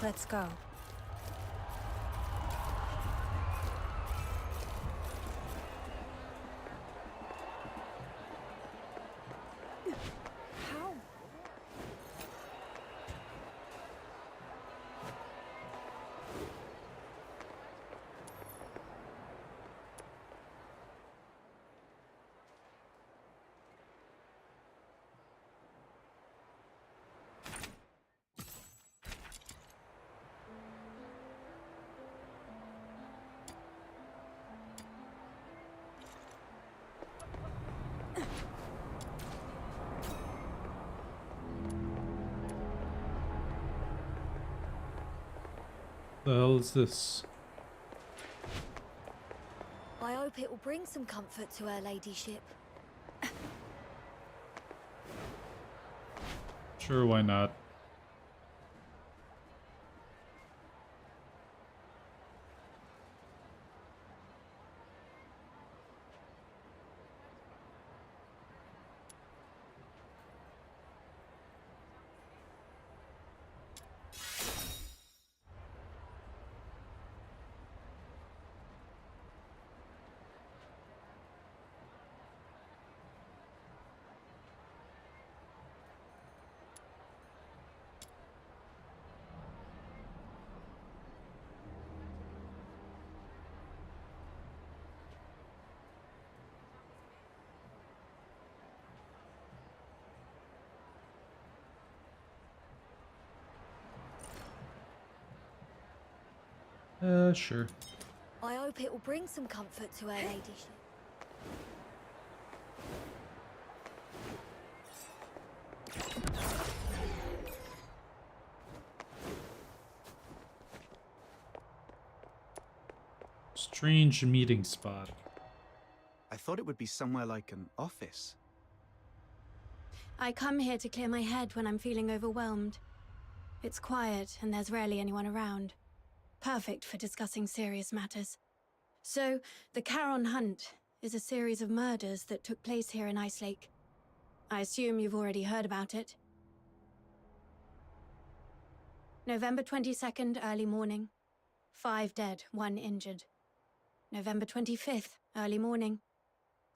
Let's go. How? The hell is this? I hope it will bring some comfort to her ladyship. Sure, why not? Sure. I hope it will bring some comfort to her ladyship. Strange meeting spot. I thought it would be somewhere like an office. I come here to clear my head when I'm feeling overwhelmed. It's quiet and there's rarely anyone around. Perfect for discussing serious matters. So, the Charon Hunt is a series of murders that took place here in Ice Lake. I assume you've already heard about it. November 22nd, early morning. 5 dead, 1 injured. November 25th, early morning.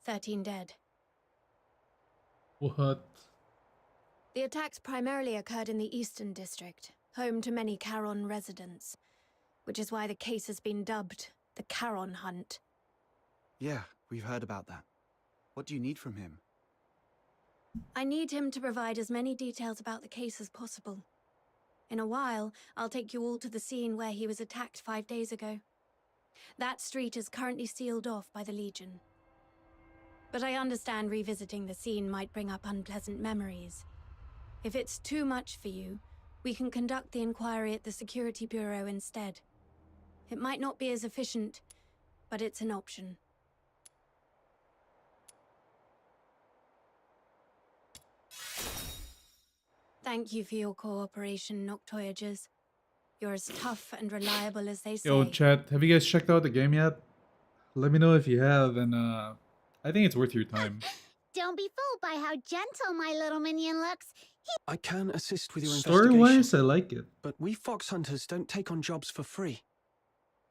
13 dead. What? The attacks primarily occurred in the Eastern District, home to many Charon residents, which is why the case has been dubbed the Charon Hunt. Yeah, we've heard about that. What do you need from him? I need him to provide as many details about the case as possible. In a while, I'll take you all to the scene where he was attacked 5 days ago. That street is currently sealed off by the Legion. But I understand revisiting the scene might bring up unpleasant memories. If it's too much for you, we can conduct the inquiry at the Security Bureau instead. It might not be as efficient, but it's an option. Thank you for your cooperation, Noctoyagers. You're as tough and reliable as they say. Yo, chat, have you guys checked out the game yet? Let me know if you have, and I think it's worth your time. Don't be fooled by how gentle my little minion looks. I can assist with your investigation. Story-wise, I like it. But we fox hunters don't take on jobs for free.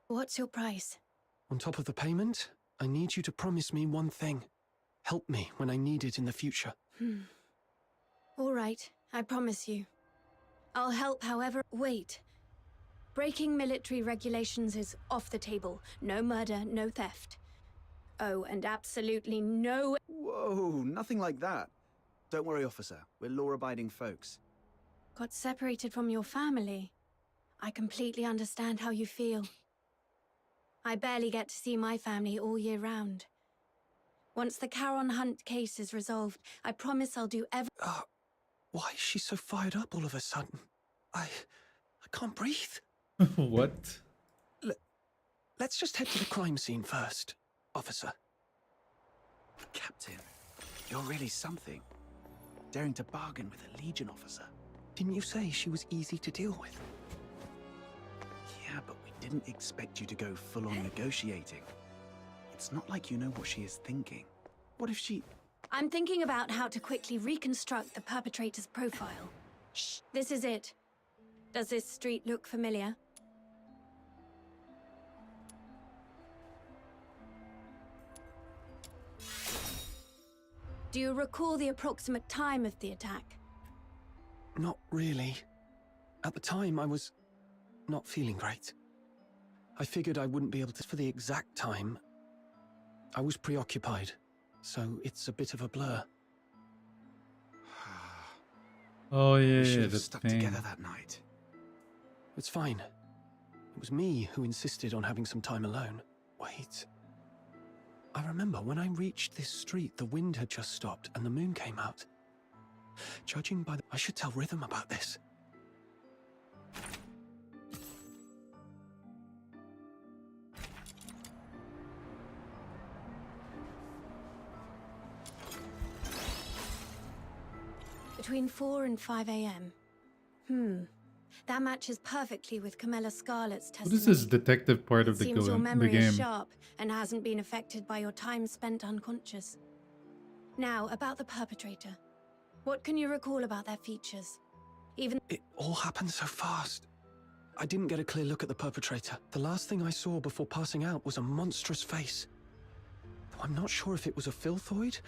What's your price? On top of the payment, I need you to promise me one thing. Help me when I need it in the future. All right, I promise you. I'll help however... Wait. Breaking military regulations is off the table. No murder, no theft. Oh, and absolutely no... Whoa, nothing like that. Don't worry, officer. We're law-abiding folks. Got separated from your family. I completely understand how you feel. I barely get to see my family all year round. Once the Charon Hunt case is resolved, I promise I'll do Why is she so fired up all of a sudden? I can't breathe. What? Let's just head to the crime scene first, officer. Captain, you're really something. Daring to bargain with a Legion officer. Didn't you say she was easy to deal with? Yeah, but we didn't expect you to go full-on negotiating. It's not like you know what she is thinking. What if she... I'm thinking about how to quickly reconstruct the perpetrator's profile. Shh, this is it. Does this street look familiar? Do you recall the approximate time of the attack? Not really. At the time, I was not feeling great. I figured I wouldn't be able to for the exact time. I was preoccupied, so it's a bit of a blur. Oh yeah, We should yeah, have that stuck thing. together that night. It's fine. It was me who insisted on having some time alone. Wait. I remember when I reached this street, the wind had just stopped and the moon came out. Judging by the... I should tell Rhythm about this. Between 4 and 5 a.m. That matches perfectly with Camilla Scarlet's testimony. What is this detective part of It the, seems your the memory game? is sharp and hasn't been affected by your time spent unconscious. Now, about the perpetrator. What can you recall about their features? Even... It all happened so fast. I didn't get a clear look at the perpetrator. The last thing I saw before passing out was a monstrous face. Though I'm not sure if it was a filthoid.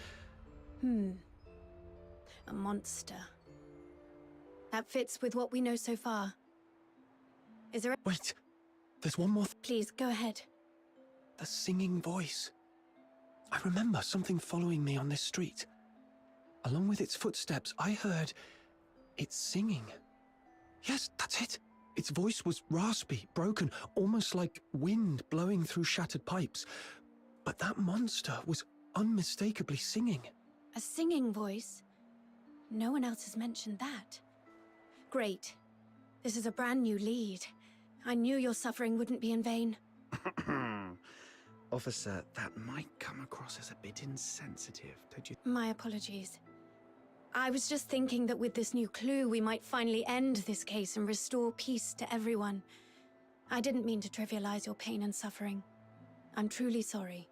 A monster. That fits with what we know so far. Is there a... Wait, there's one more Please, go ahead. The singing voice. I remember something following me on this street. Along with its footsteps, I heard it singing. Yes, that's it. Its voice was raspy, broken, almost like wind blowing through shattered pipes. But that monster was unmistakably singing. A singing voice? No one else has mentioned that. Great. This is a brand new lead. I knew your suffering wouldn't be in vain. Officer, that might come across as a bit insensitive, don't you? My apologies. I was just thinking that with this new clue, we might finally end this case and restore peace to everyone. I didn't mean to trivialize your pain and suffering. I'm truly sorry.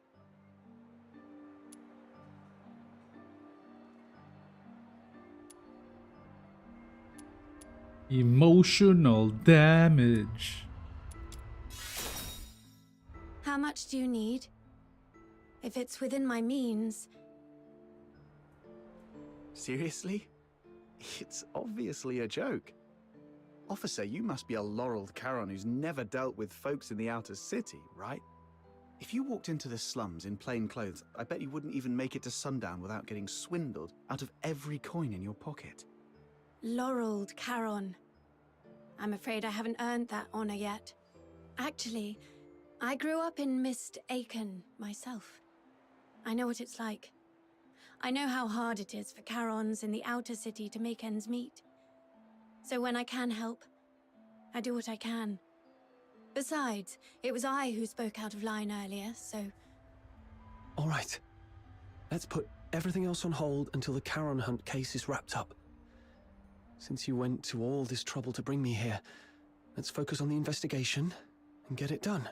Emotional damage. How much do you need? If it's within my means... Seriously? It's obviously a joke. Officer, you must be a laureled Charon who's never dealt with folks in the outer city, right? If you walked into the slums in plain clothes, I bet you wouldn't even make it to sundown without getting swindled out of every coin in your pocket. Laureled Charon. I'm afraid I haven't earned that honor yet. Actually, I grew up in Mist Aiken myself. I know what it's like. I know how hard it is for Charons in the outer city to make ends meet. So when I can help, I do what I can. Besides, it was I who spoke out of line earlier, so... All right. Let's put everything else on hold until the Charon Hunt case is wrapped up. Since you went to all this trouble to bring me here, let's focus on the investigation and get it done.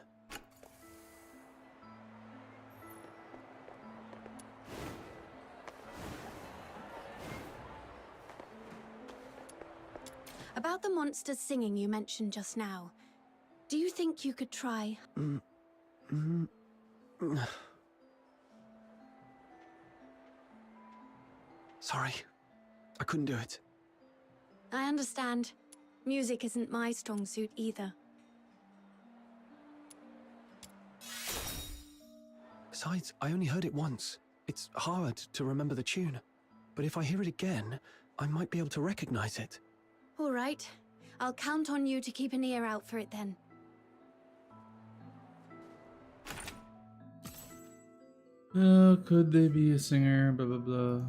About the monsters singing you mentioned just now, do you think you could try... Sorry, I couldn't do it. I understand. Music isn't my strong suit either. Besides, I only heard it once. It's hard to remember the tune. But if I hear it again, I might be able to recognize it. All right. I'll count on you to keep an ear out for it then. Oh, could they be a singer? Blah blah blah.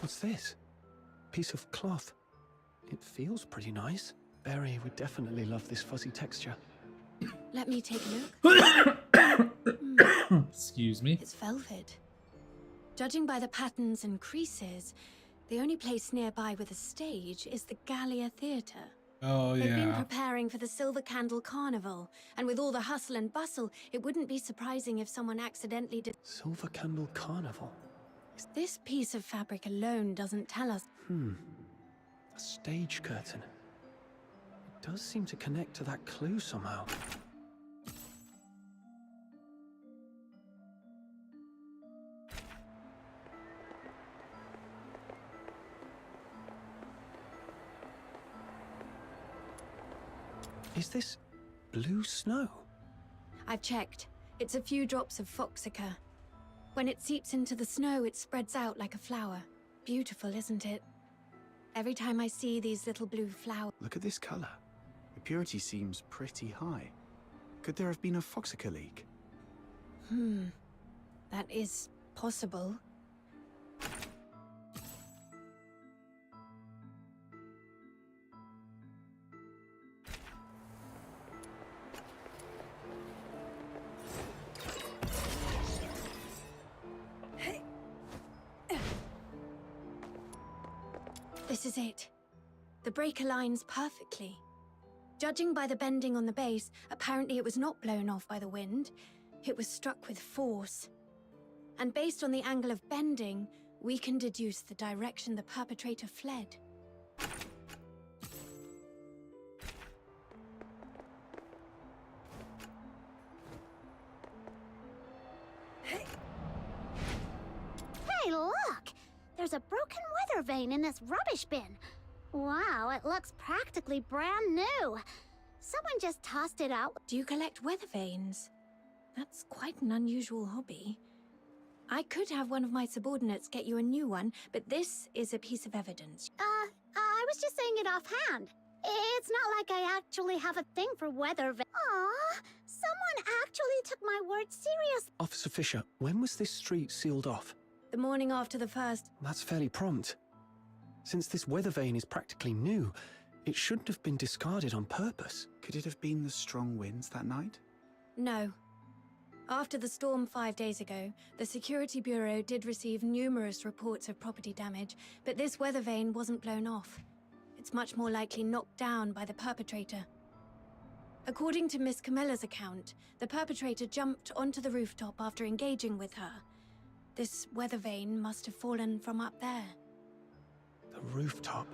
What's this? Piece of cloth. It feels pretty nice. Barry would definitely love this fuzzy texture. Let me take a look. Excuse me. It's velvet. Judging by the patterns and creases, the only place nearby with a stage is the Gallia Theatre. Oh, They've been yeah. preparing for the Silver Candle Carnival, and with all the hustle and bustle, it wouldn't be surprising if someone accidentally did. Silver Candle Carnival? This piece of fabric alone doesn't tell us. A stage curtain. It does seem to connect to that clue somehow. Is this blue snow? I've checked. It's a few drops of foxica. When it seeps into the snow, it spreads out like a flower. Beautiful, isn't it? Every time I see these little blue flowers... Look at this color. The purity seems pretty high. Could there have been a foxica leak? That is possible. This is it. The break aligns perfectly. Judging by the bending on the base, apparently it was not blown off by the wind. It was struck with force. And based on the angle of bending, we can deduce the direction the perpetrator fled. Hey, look! There's a broken weather vane in this rubbish bin. Wow, it looks practically brand new. Someone just tossed it out. Do you collect weather vanes? That's quite an unusual hobby. I could have one of my subordinates get you a new one, but this is a piece of evidence. I was just saying it offhand. It's not like I actually have a thing for weather vane. Aw, someone actually took my word serious. Officer Fisher, when was this street sealed off? The morning after the first. That's fairly prompt. Since this weather vane is practically new, it shouldn't have been discarded on purpose. Could it have been the strong winds that night? No. After the storm 5 days ago, the Security Bureau did receive numerous reports of property damage, but this weather vane wasn't blown off. It's much more likely knocked down by the perpetrator. According to Miss Camilla's account, the perpetrator jumped onto the rooftop after engaging with her. This weather vane must have fallen from up there. The rooftop.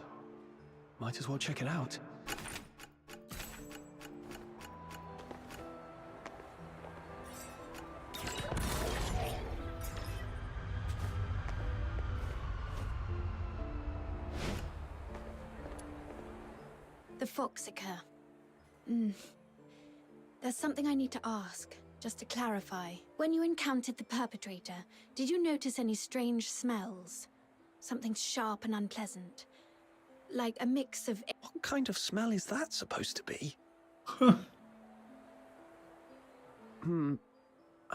Might as well check it out. The foxica. There's something I need to ask, just to clarify. When you encountered the perpetrator, did you notice any strange smells? Something sharp and unpleasant? Like a mix of... What kind of smell is that supposed to be? I'm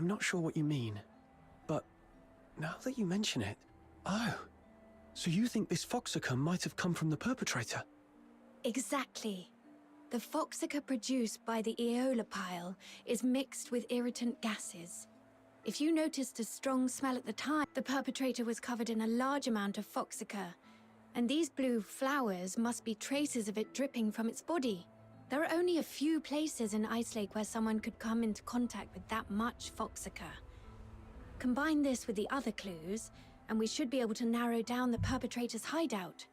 not sure what you mean, but now that you mention it... Oh, so you think this foxica might have come from the perpetrator? Exactly. The foxica produced by the Aeola pile is mixed with irritant gases. If you noticed a strong smell at the time, the perpetrator was covered in a large amount of foxica, and these blue flowers must be traces of it dripping from its body. There are only a few places in Ice Lake where someone could come into contact with that much foxica. Combine this with the other clues, and we should be able to narrow down the perpetrator's hideout.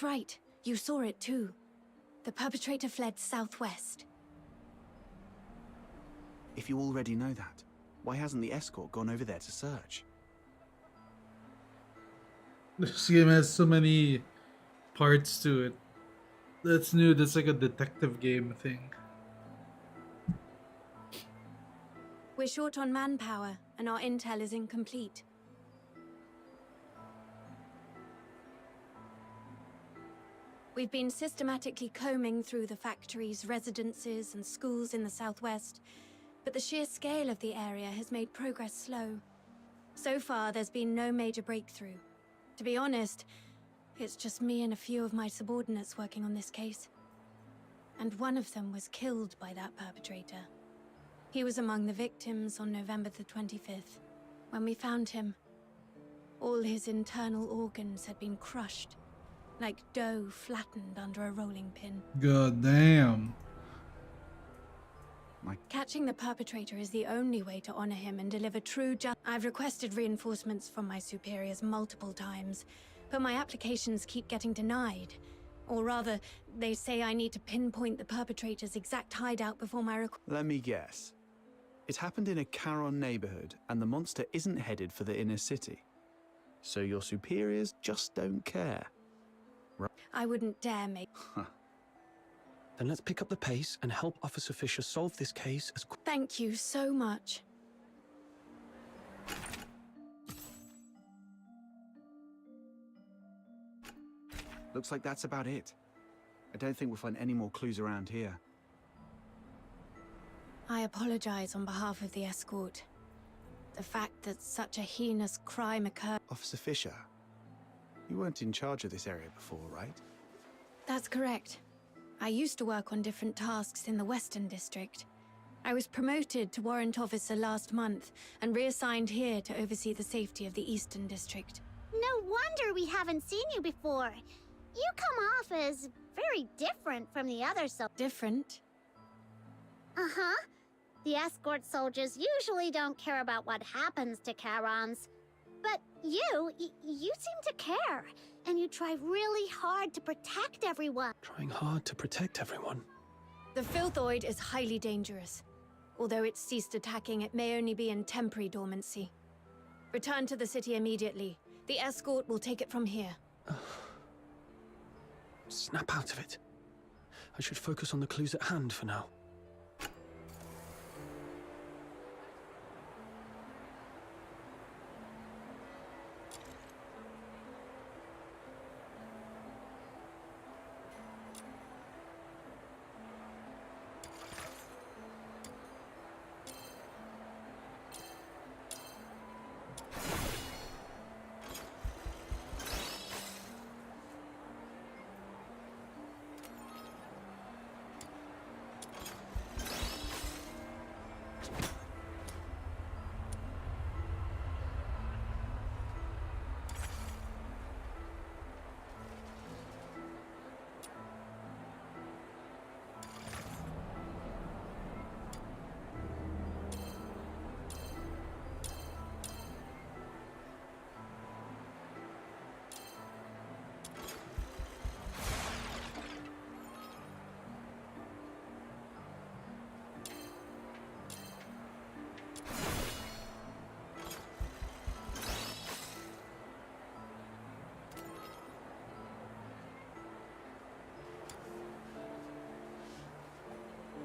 That's right. You saw it too. The perpetrator fled southwest. If you already know that, why hasn't the escort gone over there to search? This game has so many parts to it. That's new. That's like a detective game thing. We're short on manpower, and our intel is incomplete. We've been systematically combing through the factories, residences, and schools in the southwest, but the sheer scale of the area has made progress slow. So far, there's been no major breakthrough. To be honest, it's just me and a few of my subordinates working on this case. And one of them was killed by that perpetrator. He was among the victims on November the 25th. When we found him, all his internal organs had been crushed, like dough flattened under a rolling pin. God damn. Catching the perpetrator is the only way to honor him and deliver true justice. I've requested reinforcements from my superiors multiple times, but my applications keep getting denied. Or rather, they say I need to pinpoint the perpetrator's exact hideout before my Let me guess. It happened in a Charon neighborhood, and the monster isn't headed for the inner city. So your superiors just don't care. I wouldn't dare make... Then let's pick up the pace and help Officer Fisher solve this case as quick. Thank you so much. Looks like that's about it. I don't think we'll find any more clues around here. I apologize on behalf of the escort. The fact that such a heinous crime occurred... Officer Fisher, you weren't in charge of this area before, right? That's correct. I used to work on different tasks in the Western District. I was promoted to Warrant Officer last month and reassigned here to oversee the safety of the Eastern District. No wonder we haven't seen you before. You come off as very different from the other soldiers. Different? Uh-huh. The escort soldiers usually don't care about what happens to Charons. But you seem to care. And you try really hard to protect everyone. Trying hard to protect everyone. The Filthoid is highly dangerous. Although it's ceased attacking, it may only be in temporary dormancy. Return to the city immediately. The escort will take it from here. Snap out of it. I should focus on the clues at hand for now.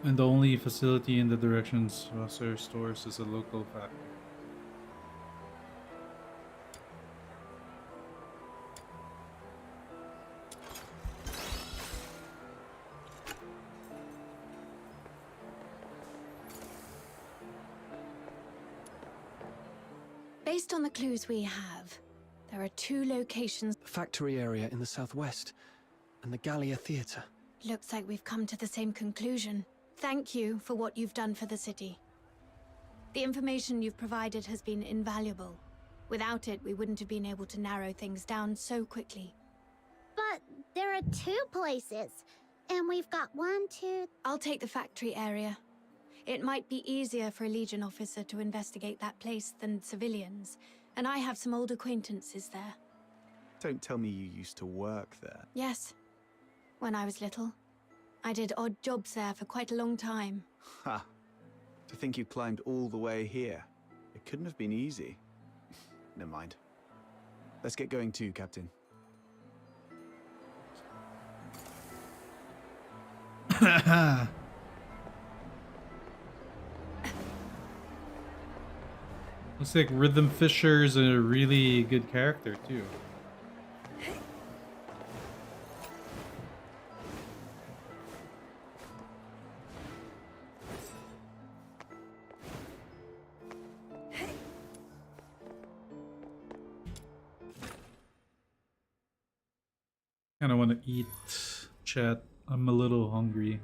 And the only facility in the directions Rosser stores is a local factory. Based on the clues we have, there are 2 locations. Factory area in the southwest, and the Gallia Theatre. Looks like we've come to the same conclusion. Thank you for what you've done for the city. The information you've provided has been invaluable. Without it, we wouldn't have been able to narrow things down so quickly. But there are 2 places, and we've got 1, 2... I'll take the factory area. It might be easier for a Legion officer to investigate that place than civilians, and I have some old acquaintances there. Don't tell me you used to work there. Yes. When I was little. I did odd jobs there for quite a long time. Ha! To think you climbed all the way here. It couldn't have been easy. Never mind. Let's get going too, Captain. Looks like Rhythm Fisher's a really good character too. Kind of want to eat, chat. I'm a little hungry.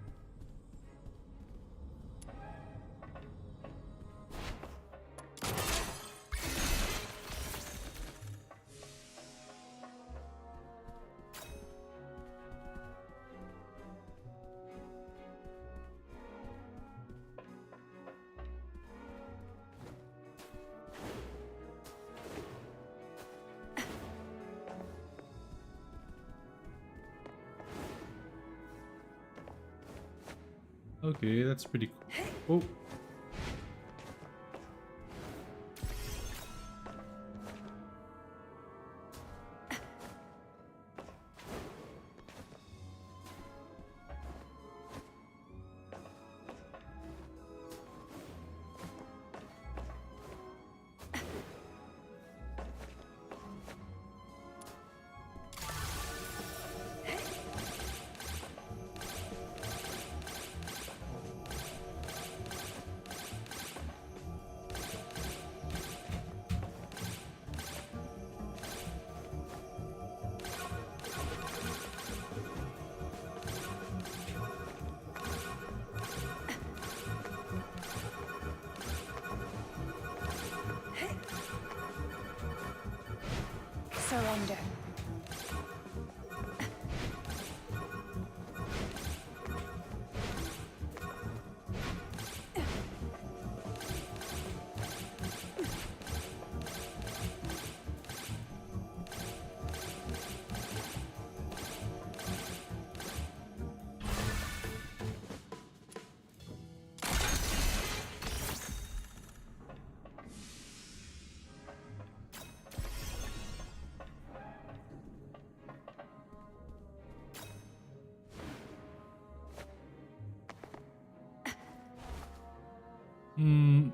Okay, that's pretty cool. Oh. Surrender.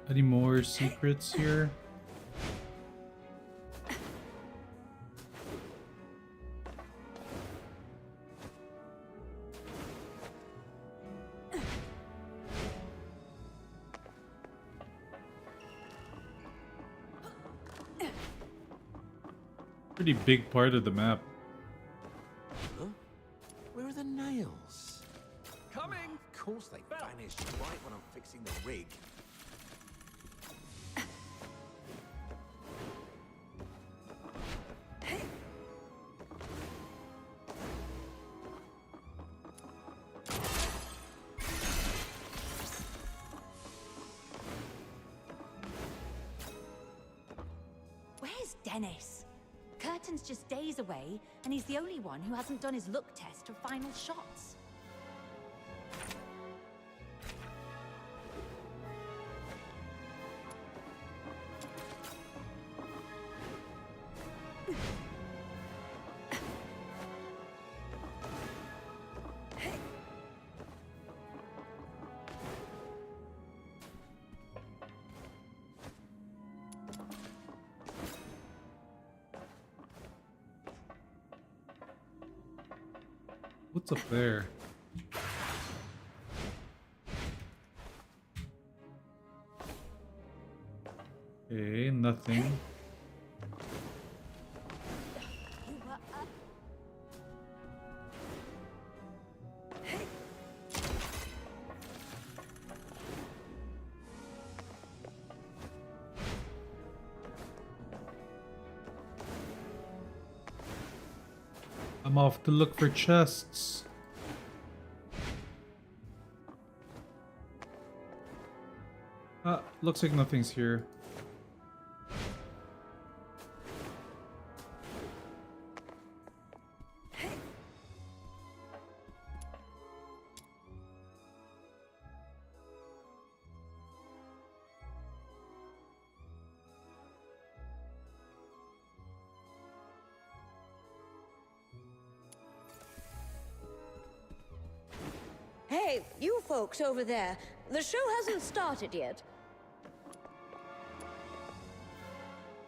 Any more secrets here? Pretty big part of the map. Huh? Where are the nails? Coming! Of course they vanished right when I'm fixing the rig. Where's Dennis? Curtain's just days away, and he's the only one who hasn't done his look test or final shots. What's up there? Okay, nothing. I'm off to look for chests. Looks like nothing's here. Hey, you folks over there. The show hasn't started yet.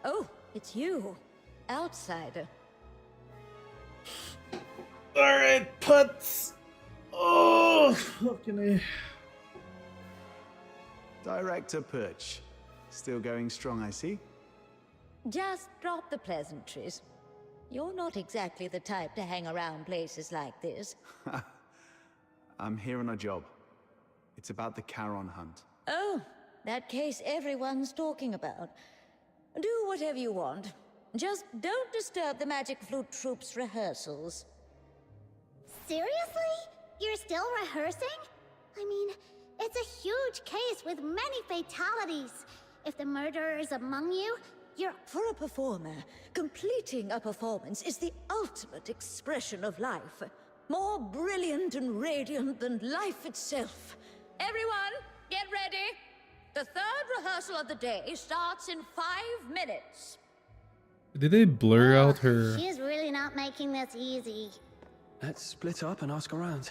Oh, it's you. Outsider. Alright, putts! Oh, fucking Director Perch. Still going strong, I see. Just drop the pleasantries. You're not exactly the type to hang around places like this. I'm here on a job. It's about the Charon hunt. Oh, that case everyone's talking about. Do whatever you want. Just don't disturb the Magic Flute Troop's rehearsals. Seriously? You're still rehearsing? I mean, it's a huge case with many fatalities. If the murderer is among you, you're... For a performer, completing a performance is the ultimate expression of life. More brilliant and radiant than life itself. Everyone, get ready. The third rehearsal of the day starts in 5 minutes. Did they blur out her? She's really not making this easy. Let's split up and ask around.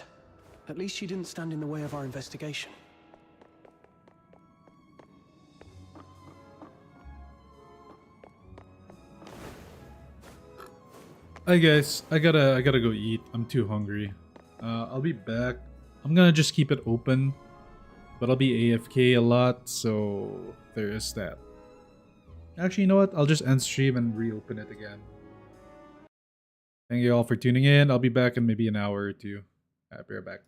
At least she didn't stand in the way of our investigation. Hi guys, I gotta go eat. I'm too hungry. I'll be back. I'm gonna just keep it open, but I'll be AFK a lot, so there is that. Actually, you know what? I'll just end stream and reopen it again. Thank you all for tuning in. I'll be back in maybe an hour or two. I'll be right back.